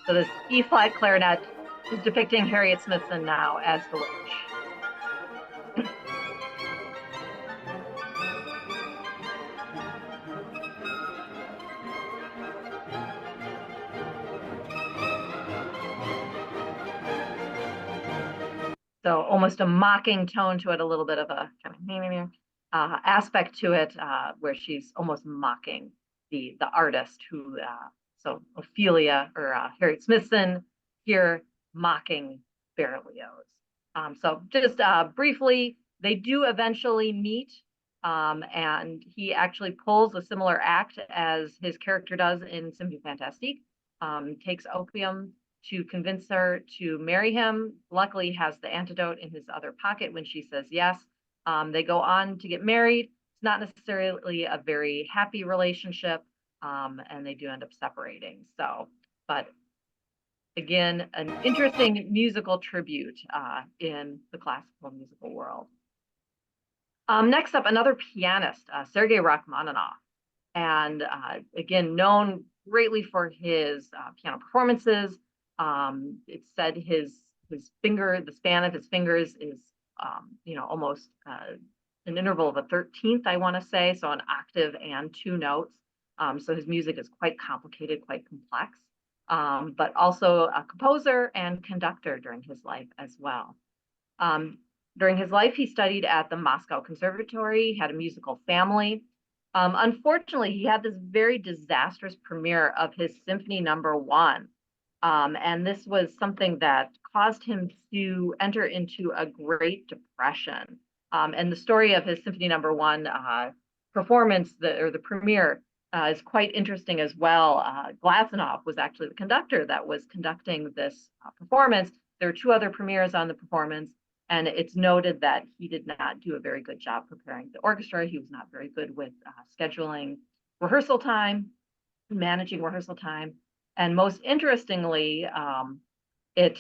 So this E-flat clarinet is depicting Harriet Smithson now as the witch. So almost a mocking tone to it, a little bit of a kind of aspect to it, where she's almost mocking the artist who, so Ophelia or Harriet Smithson here mocking Berlioz. So just briefly, they do eventually meet, and he actually pulls a similar act as his character does in Symphonie Fantastique. Takes opium to convince her to marry him. Luckily, has the antidote in his other pocket when she says yes. They go on to get married. It's not necessarily a very happy relationship, and they do end up separating. So, but again, an interesting musical tribute in the classical musical world. Next up, another pianist, Sergei Rachmaninoff. And again, known greatly for his piano performances. It's said his finger, the span of his fingers is, almost an interval of a 13th, I want to say, so an octave and two notes. So his music is quite complicated, quite complex, but also a composer and conductor during his life as well. During his life, he studied at the Moscow Conservatory, had a musical family. Unfortunately, he had this very disastrous premiere of his Symphony No. 1. And this was something that caused him to enter into a Great Depression. And the story of his Symphony No. 1 performance, the premiere, is quite interesting as well. Glazunov was actually the conductor that was conducting this performance. There were two other premieres on the performance, and it's noted that he did not do a very good job preparing the orchestra. He was not very good with scheduling rehearsal time, managing rehearsal time. And most interestingly, it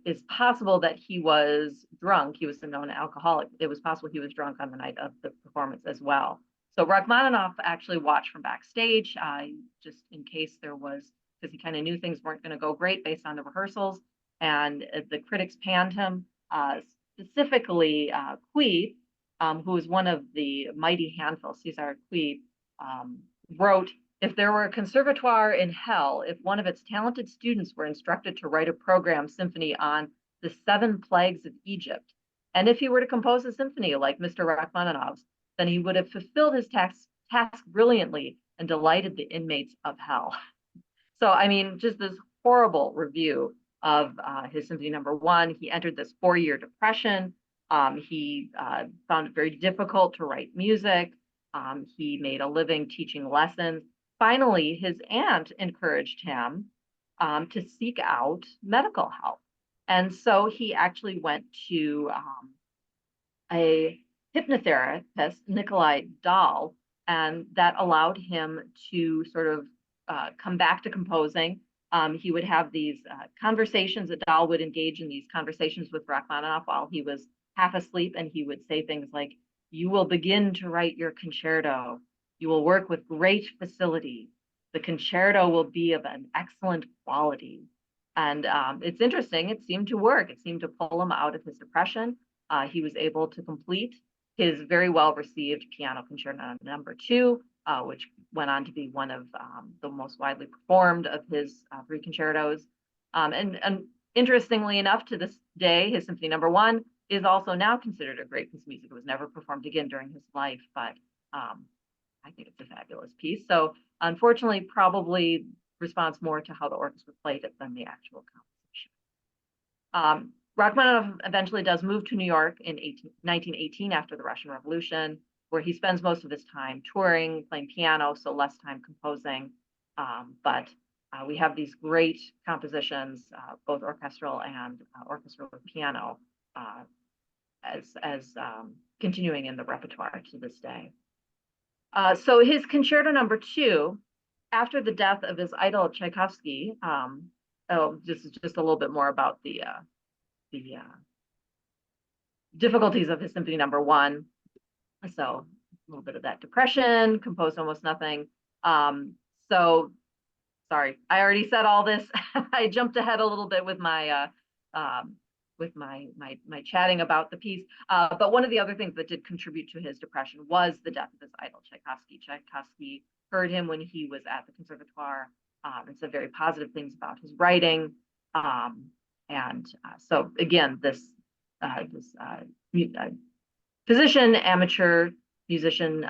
is possible that he was drunk. He was a known alcoholic. It was possible he was drunk on the night of the performance as well. So Rachmaninoff actually watched from backstage, just in case there was, because he kind of knew things weren't going to go great based on the rehearsals. And the critics panned him, specifically Cui, who was one of the mighty handful, César Cui, wrote, "If there were a conservatoire in hell, if one of its talented students were instructed to write a program symphony on the 7 plagues of Egypt, and if he were to compose a symphony like Mr. Rachmaninoff's, then he would have fulfilled his task brilliantly and delighted the inmates of hell." So, I mean, just this horrible review of his Symphony No. 1. He entered this 4-year depression. He found it very difficult to write music. He made a living teaching lessons. Finally, his aunt encouraged him to seek out medical help. And so he actually went to a hypnotherapist, Nikolai Dahl, and that allowed him to sort of come back to composing. He would have these conversations. Adal would engage in these conversations with Rachmaninoff while he was half asleep, and he would say things like, "You will begin to write your concerto. You will work with great facility. The concerto will be of an excellent quality." And it's interesting, it seemed to work. It seemed to pull him out of his depression. He was able to complete his very well-received Piano Concerto Number 2, which went on to be one of the most widely performed of his 3 concertos. And interestingly enough, to this day, his Symphony Number 1 is also now considered a great piece of music. It was never performed again during his life, but I think it's a fabulous piece. So unfortunately, probably responds more to how the orchestra played it than the actual composition. Rachmaninoff eventually does move to New York in 1918 after the Russian Revolution, where he spends most of his time touring, playing piano, so less time composing. But we have these great compositions, both orchestral and orchestral with piano, as continuing in the repertoire to this day. So his Concerto Number 2, after the death of his idol Tchaikovsky, this is just a little bit more about the difficulties of his Symphony Number 1. So a little bit of that depression, composed almost nothing. So sorry, I already said all this. I jumped ahead a little bit with my chatting about the piece. But one of the other things that did contribute to his depression was the death of his idol Tchaikovsky. Tchaikovsky heard him when he was at the conservatoire and said very positive things about his writing. So again, this physician, amateur musician,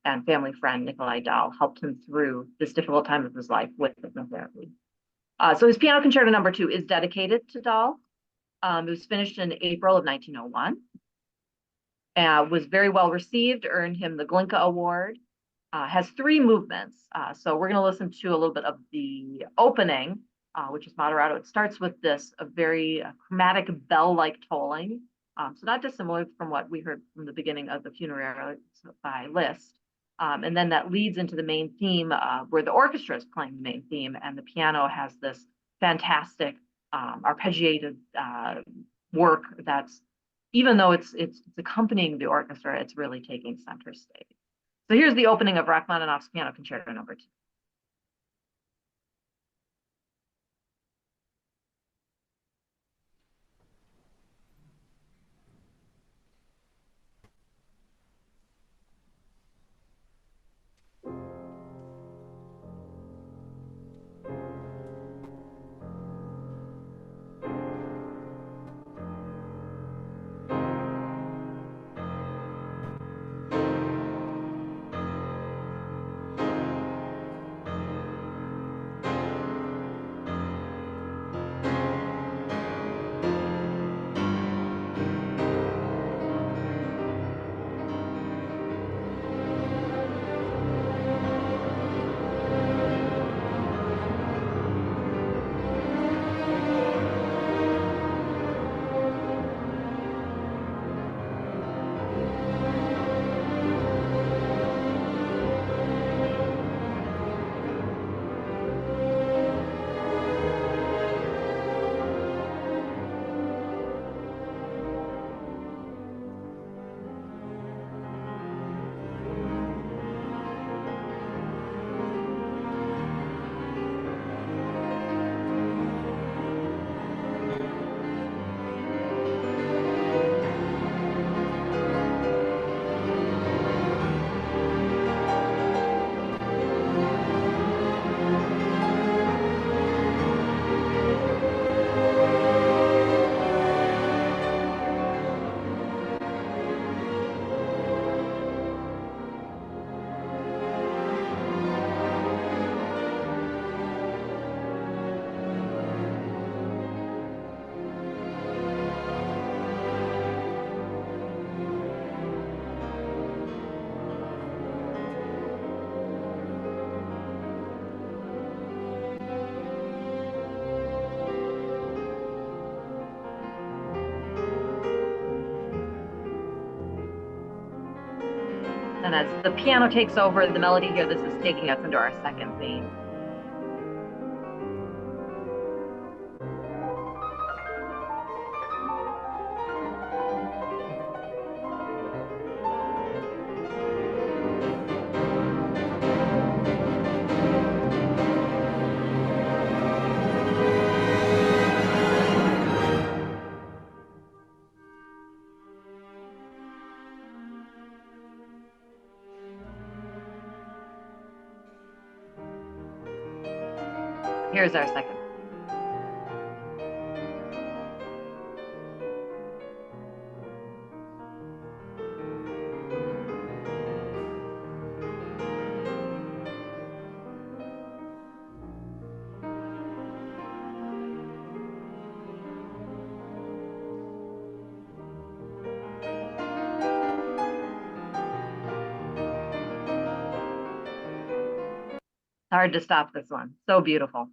and family friend Nikolai Dahl helped him through this difficult time of his life with hypnotherapy. So his Piano Concerto Number 2 is dedicated to Dahl. It was finished in April of 1901. Was very well received, earned him the Glinka Award. Has 3 movements. So we're going to listen to a little bit of the opening, which is moderato. It starts with this a very chromatic bell-like tolling. So not dissimilar from what we heard from the beginning of the Funeral by Liszt. And then that leads into the main theme where the orchestra is playing the main theme, and the piano has this fantastic arpeggiated work that's, even though it's accompanying the orchestra, it's really taking center stage. So here's the opening of Rachmaninoff's Piano Concerto Number 2. And as the piano takes over the melody here, this is taking us into our second theme. Here's our second. Hard to stop this one. So beautiful.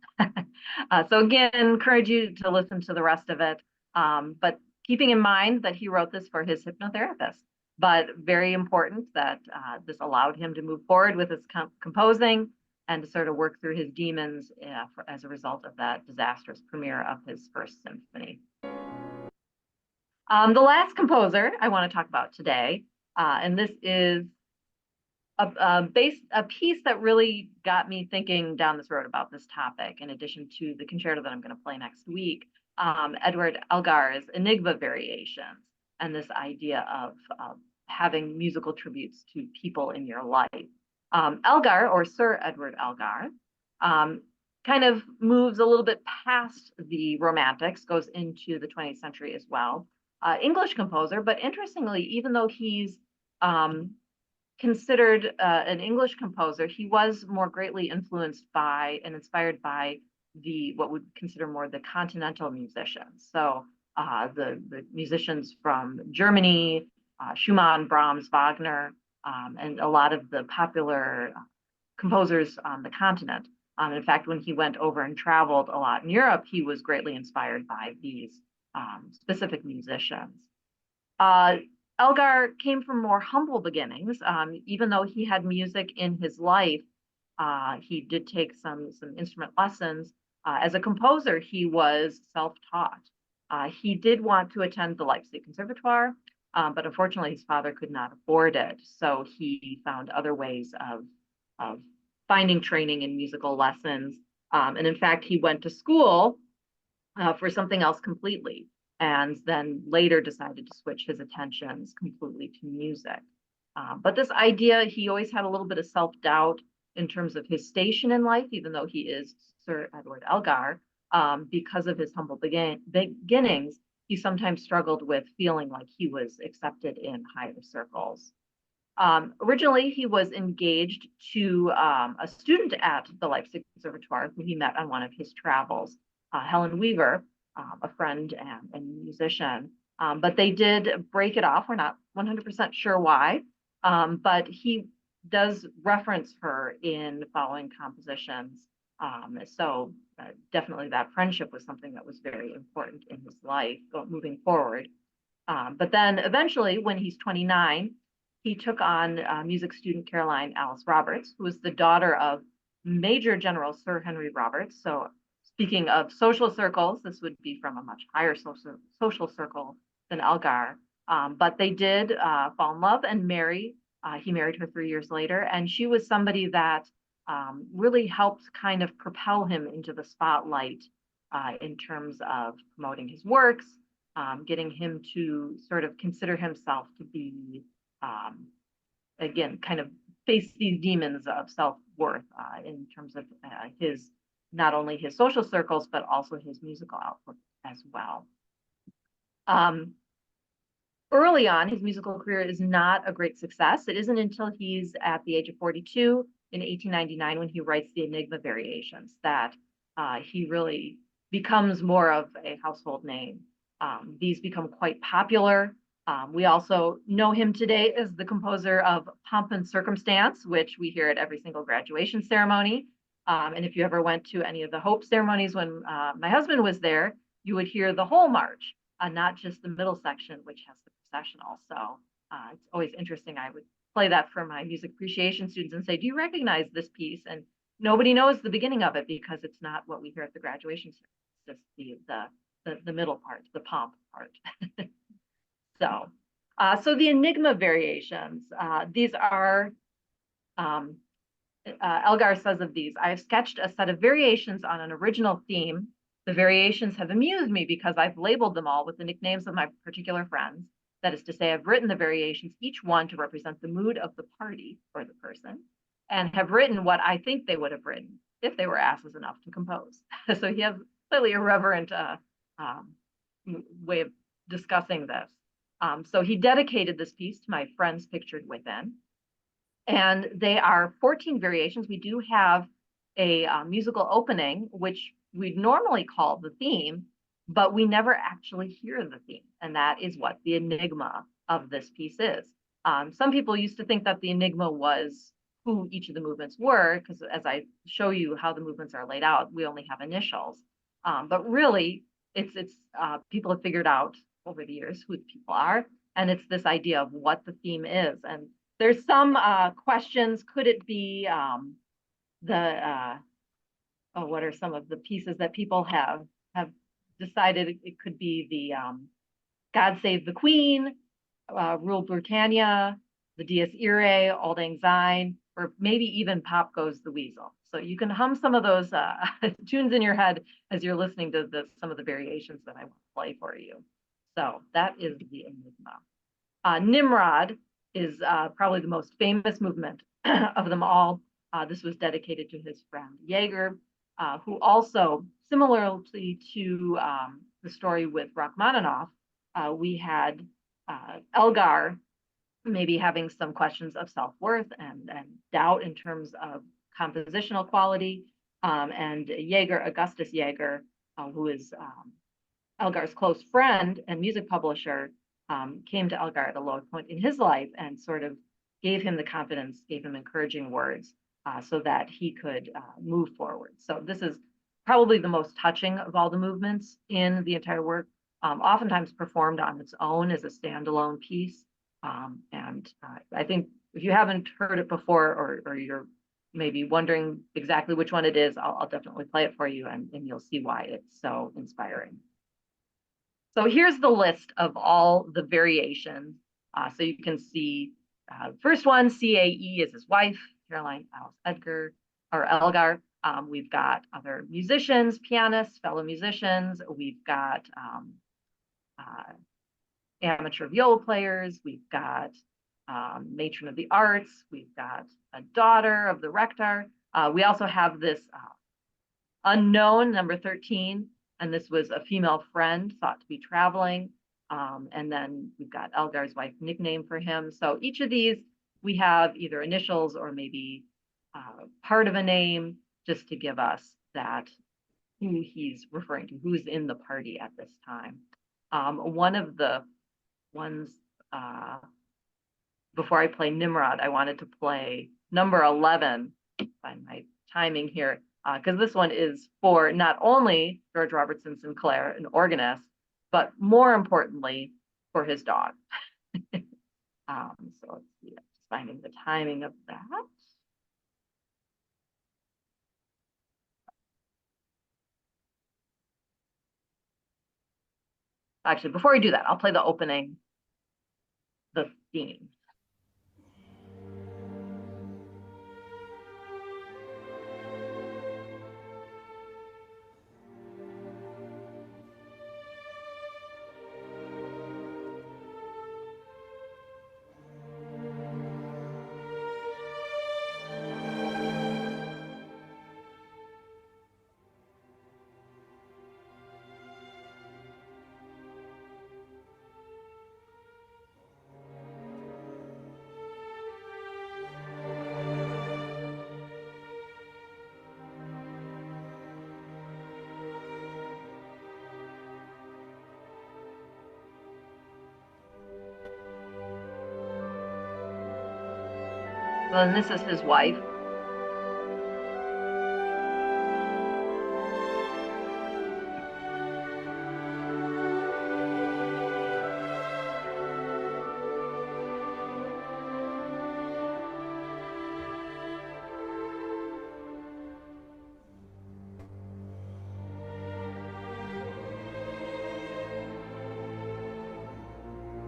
So again, encourage you to listen to the rest of it. But keeping in mind that he wrote this for his hypnotherapist, but very important that this allowed him to move forward with his composing and to sort of work through his demons as a result of that disastrous premiere of his first symphony. The last composer I want to talk about today, and this is a piece that really got me thinking down this road about this topic, in addition to the concerto that I'm going to play next week, Edward Elgar's Enigma Variations, and this idea of having musical tributes to people in your life. Elgar, or Sir Edward Elgar, kind of moves a little bit past the Romantics, goes into the 20th century as well. English composer, but interestingly, even though he's considered an English composer, he was more greatly influenced by and inspired by what would consider more the continental musicians. So the musicians from Germany, Schumann, Brahms, Wagner, and a lot of the popular composers on the continent. In fact, when he went over and traveled a lot in Europe, he was greatly inspired by these specific musicians. Elgar came from more humble beginnings. Even though he had music in his life, he did take some instrument lessons. As a composer, he was self-taught. He did want to attend the Leipzig Conservatoire, but unfortunately his father could not afford it. So he found other ways of finding training in musical lessons. And in fact, he went to school for something else completely, and then later decided to switch his attentions completely to music. But this idea, he always had a little bit of self-doubt in terms of his station in life, even though he is Sir Edward Elgar. Because of his humble beginnings, he sometimes struggled with feeling like he was accepted in higher circles. Originally, he was engaged to a student at the Leipzig Conservatoire who he met on one of his travels, Helen Weaver, a friend and musician. But they did break it off. We're not 100% sure why, but he does reference her in following compositions. So definitely that friendship was something that was very important in his life moving forward. But then eventually, when he's 29, he took on music student Caroline Alice Roberts, who was the daughter of Major General Sir Henry Roberts. So speaking of social circles, this would be from a much higher social circle than Elgar. But they did fall in love and marry. He married her 3 years later, and she was somebody that really helped kind of propel him into the spotlight in terms of promoting his works, getting him to sort of consider himself to be, again, kind of face these demons of self-worth in terms of his, not only his social circles, but also his musical output as well. Early on, his musical career is not a great success. It isn't until he's at the age of 42 in 1899 when he writes the Enigma Variations that he really becomes more of a household name. These become quite popular. We also know him today as the composer of Pomp and Circumstance, which we hear at every single graduation ceremony. And if you ever went to any of the Hope ceremonies when my husband was there, you would hear the whole march, not just the middle section, which has the processional. So it's always interesting. I would play that for my music appreciation students and say, do you recognize this piece? And nobody knows the beginning of it because it's not what we hear at the graduation ceremony. It's just the middle part, the pomp part. So the enigma variations, these are, Elgar says of these, I have sketched a set of variations on an original theme. The variations have amused me because I've labeled them all with the nicknames of my particular friends. That is to say, I've written the variations, each one to represent the mood of the party or the person, and have written what I think they would have written if they were asses enough to compose. So he has slightly irreverent way of discussing this. So he dedicated this piece to my friends pictured within. And they are 14 variations. We do have a musical opening, which we'd normally call the theme, but we never actually hear the theme. And that is what the enigma of this piece is. Some people used to think that the enigma was who each of the movements were, because as I show you how the movements are laid out, we only have initials. But really, it's people have figured out over the years who the people are. And it's this idea of what the theme is. And there's some questions. Could it be what are some of the pieces that people have decided it could be the God Save the Queen, Rule Britannia, the Dies Irae, Auld Lang Syne, or maybe even Pop Goes the Weasel. So you can hum some of those tunes in your head as you're listening to some of the variations that I want to play for you. So that is the enigma. Nimrod is probably the most famous movement of them all. This was dedicated to his friend Jaeger, who also, similarly to the story with Rachmaninoff, we had Elgar maybe having some questions of self-worth and doubt in terms of compositional quality, and Jaeger, Augustus Jaeger, who is Elgar's close friend and music publisher, came to Elgar at a low point in his life and sort of gave him the confidence, gave him encouraging words so that he could move forward. So this is probably the most touching of all the movements in the entire work, oftentimes performed on its own as a standalone piece. And I think if you haven't heard it before, or you're maybe wondering exactly which one it is, I'll definitely play it for you, and you'll see why it's so inspiring. So here's the list of all the variations. So you can see first one, CAE, is his wife, Caroline Alice Elgar. We've got other musicians, pianists, fellow musicians. We've got amateur viola players. We've got matron of the arts. We've got a daughter of the rector. We also have this unknown number 13. And this was a female friend thought to be traveling. And then we've got Elgar's wife nickname for him. So each of these, we have either initials or maybe part of a name, just to give us that who he's referring to, who's in the party at this time. One of the ones, before I play Nimrod, I wanted to play number 11, find my timing here, because this one is for not only George Robertson Sinclair, an organist, but more importantly, for his dog. So let's see, just finding the timing of that. Actually, before we do that, I'll play the opening, the theme. Well, and this is his wife.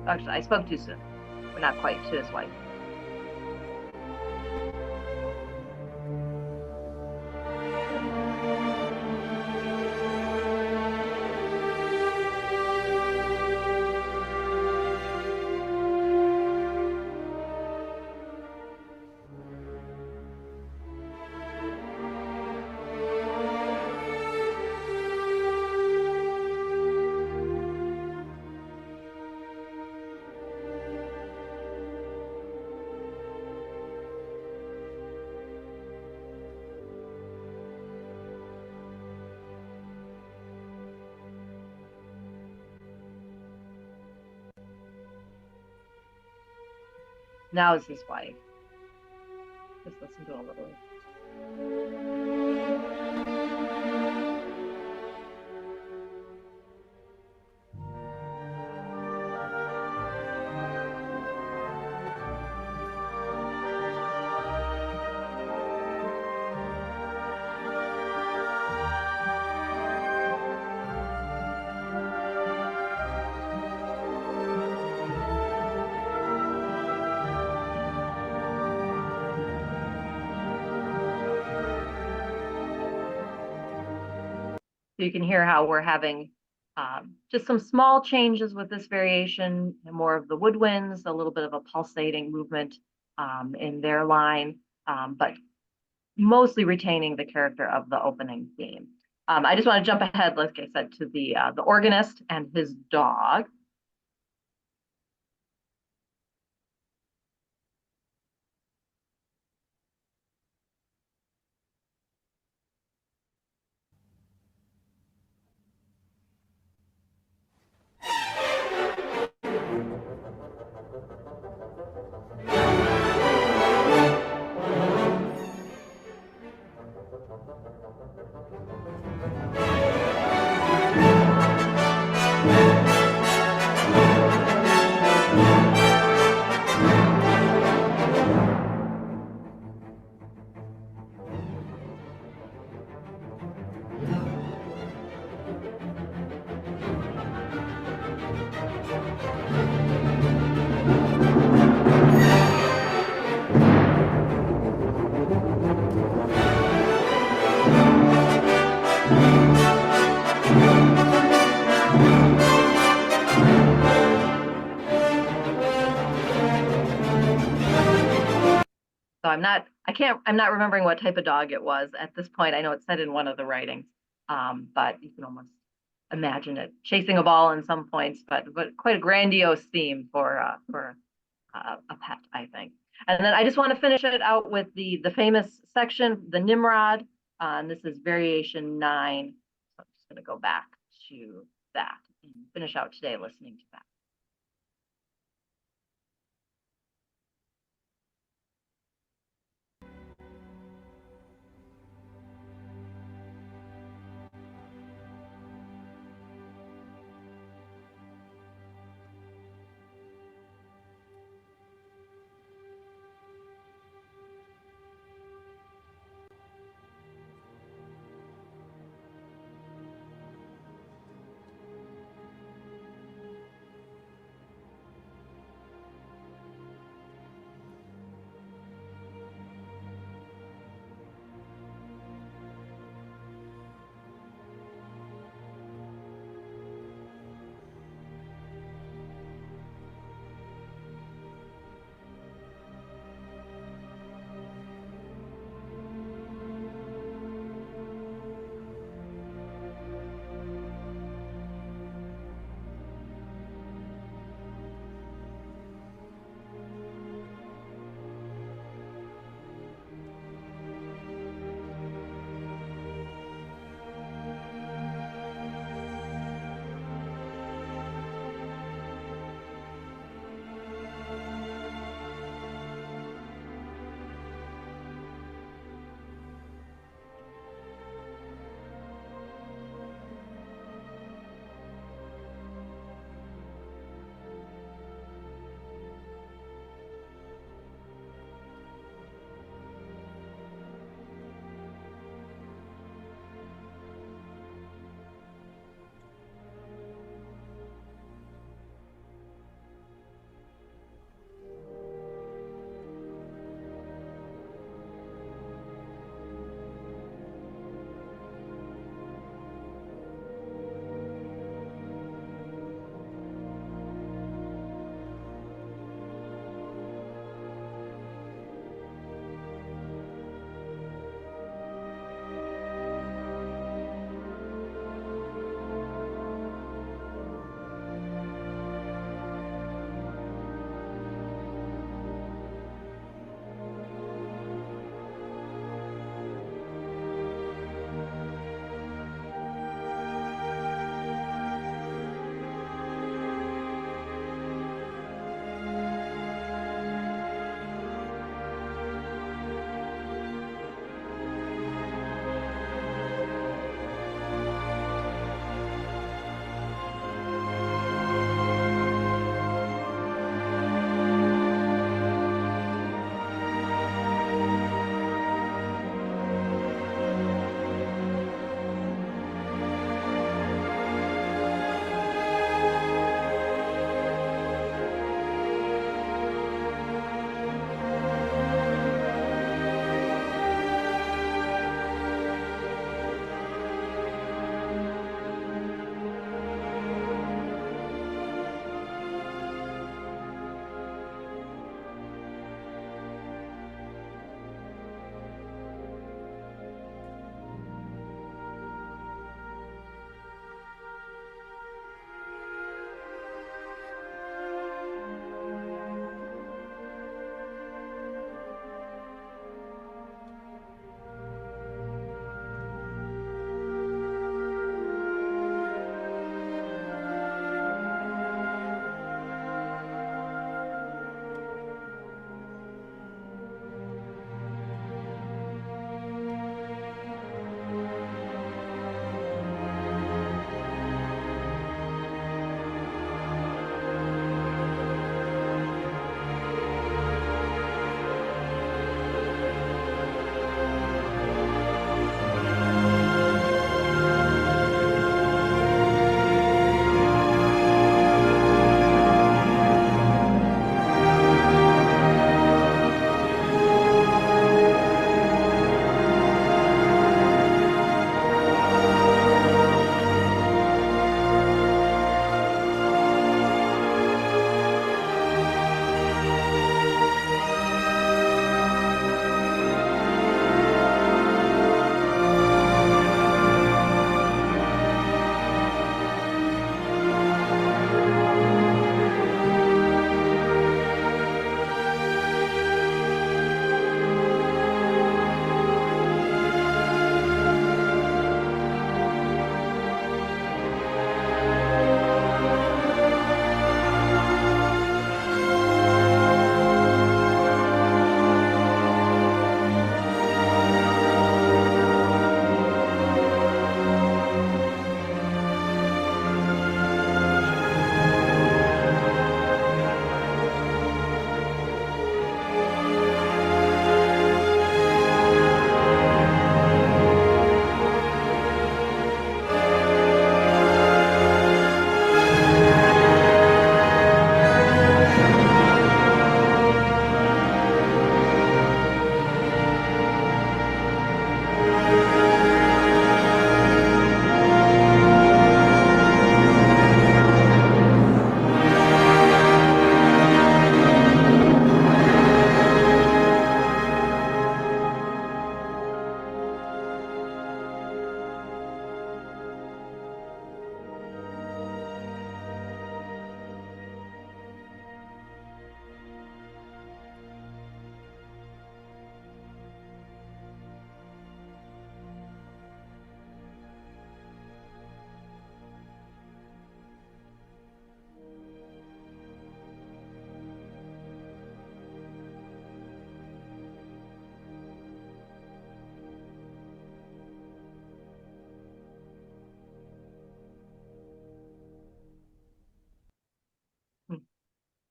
Actually, I spoke too soon, but not quite to his wife. Now is his wife. Just listen to a little. So you can hear how we're having just some small changes with this variation, more of the woodwinds, a little bit of a pulsating movement in their line, but mostly retaining the character of the opening theme. I just want to jump ahead, like I said, to the organist and his dog. So I'm not remembering what type of dog it was at this point. I know it said in one of the writings, but you can almost imagine it chasing a ball in some points, but quite a grandiose theme for a pet, I think. And then I just want to finish it out with the famous section, the Nimrod, and this is variation 9. So I'm just going to go back to that and finish out today listening to that.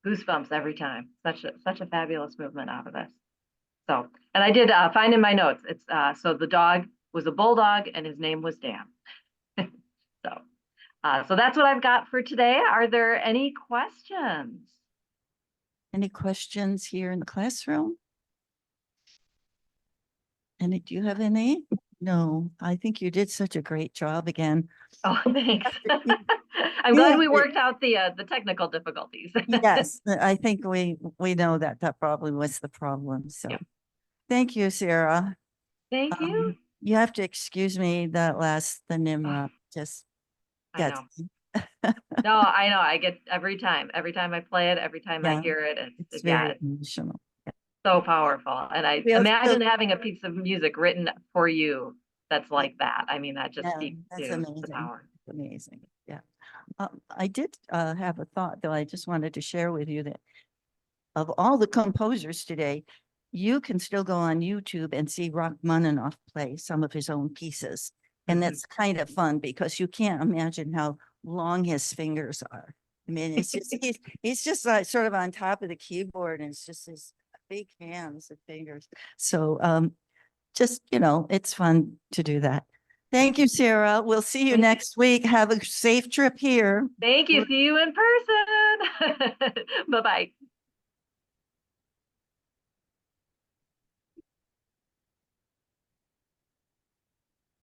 goosebumps every time. Such a fabulous movement out of this. So, and I did find in my notes, it's so the dog was a bulldog and his name was Dan. So, so that's what I've got for today. Are there any questions? Any questions here in the classroom? And do you have any? No, I think you did such a great job again. Oh, thanks. I'm glad we worked out the technical difficulties. Yes, I think we know that probably was the problem. So Yep. thank you, Sarah. Thank you. You have to excuse me that the Nimra just I gets know. me. No, I know. I get every time I play it, every time I Yeah, hear it, it's yeah, very emotional. so powerful. And I Feels imagine so- having a piece of music written for you that's like that. I mean, that just Yeah, speaks that's to amazing. the power. Amazing. Yeah. I did have a thought though. I just wanted to share with you that of all the composers today, you can still go on YouTube and see Rachmaninoff play some of his own pieces. And that's kind of fun because you can't imagine how long his fingers are. I mean, it's just, he's just like sort of on top of the keyboard and it's just his big hands and fingers. So just, it's fun to do that. Thank you, Sarah. We'll see you Thank you. next week. Have a safe trip here. Thank you. See you in person. Bye-bye.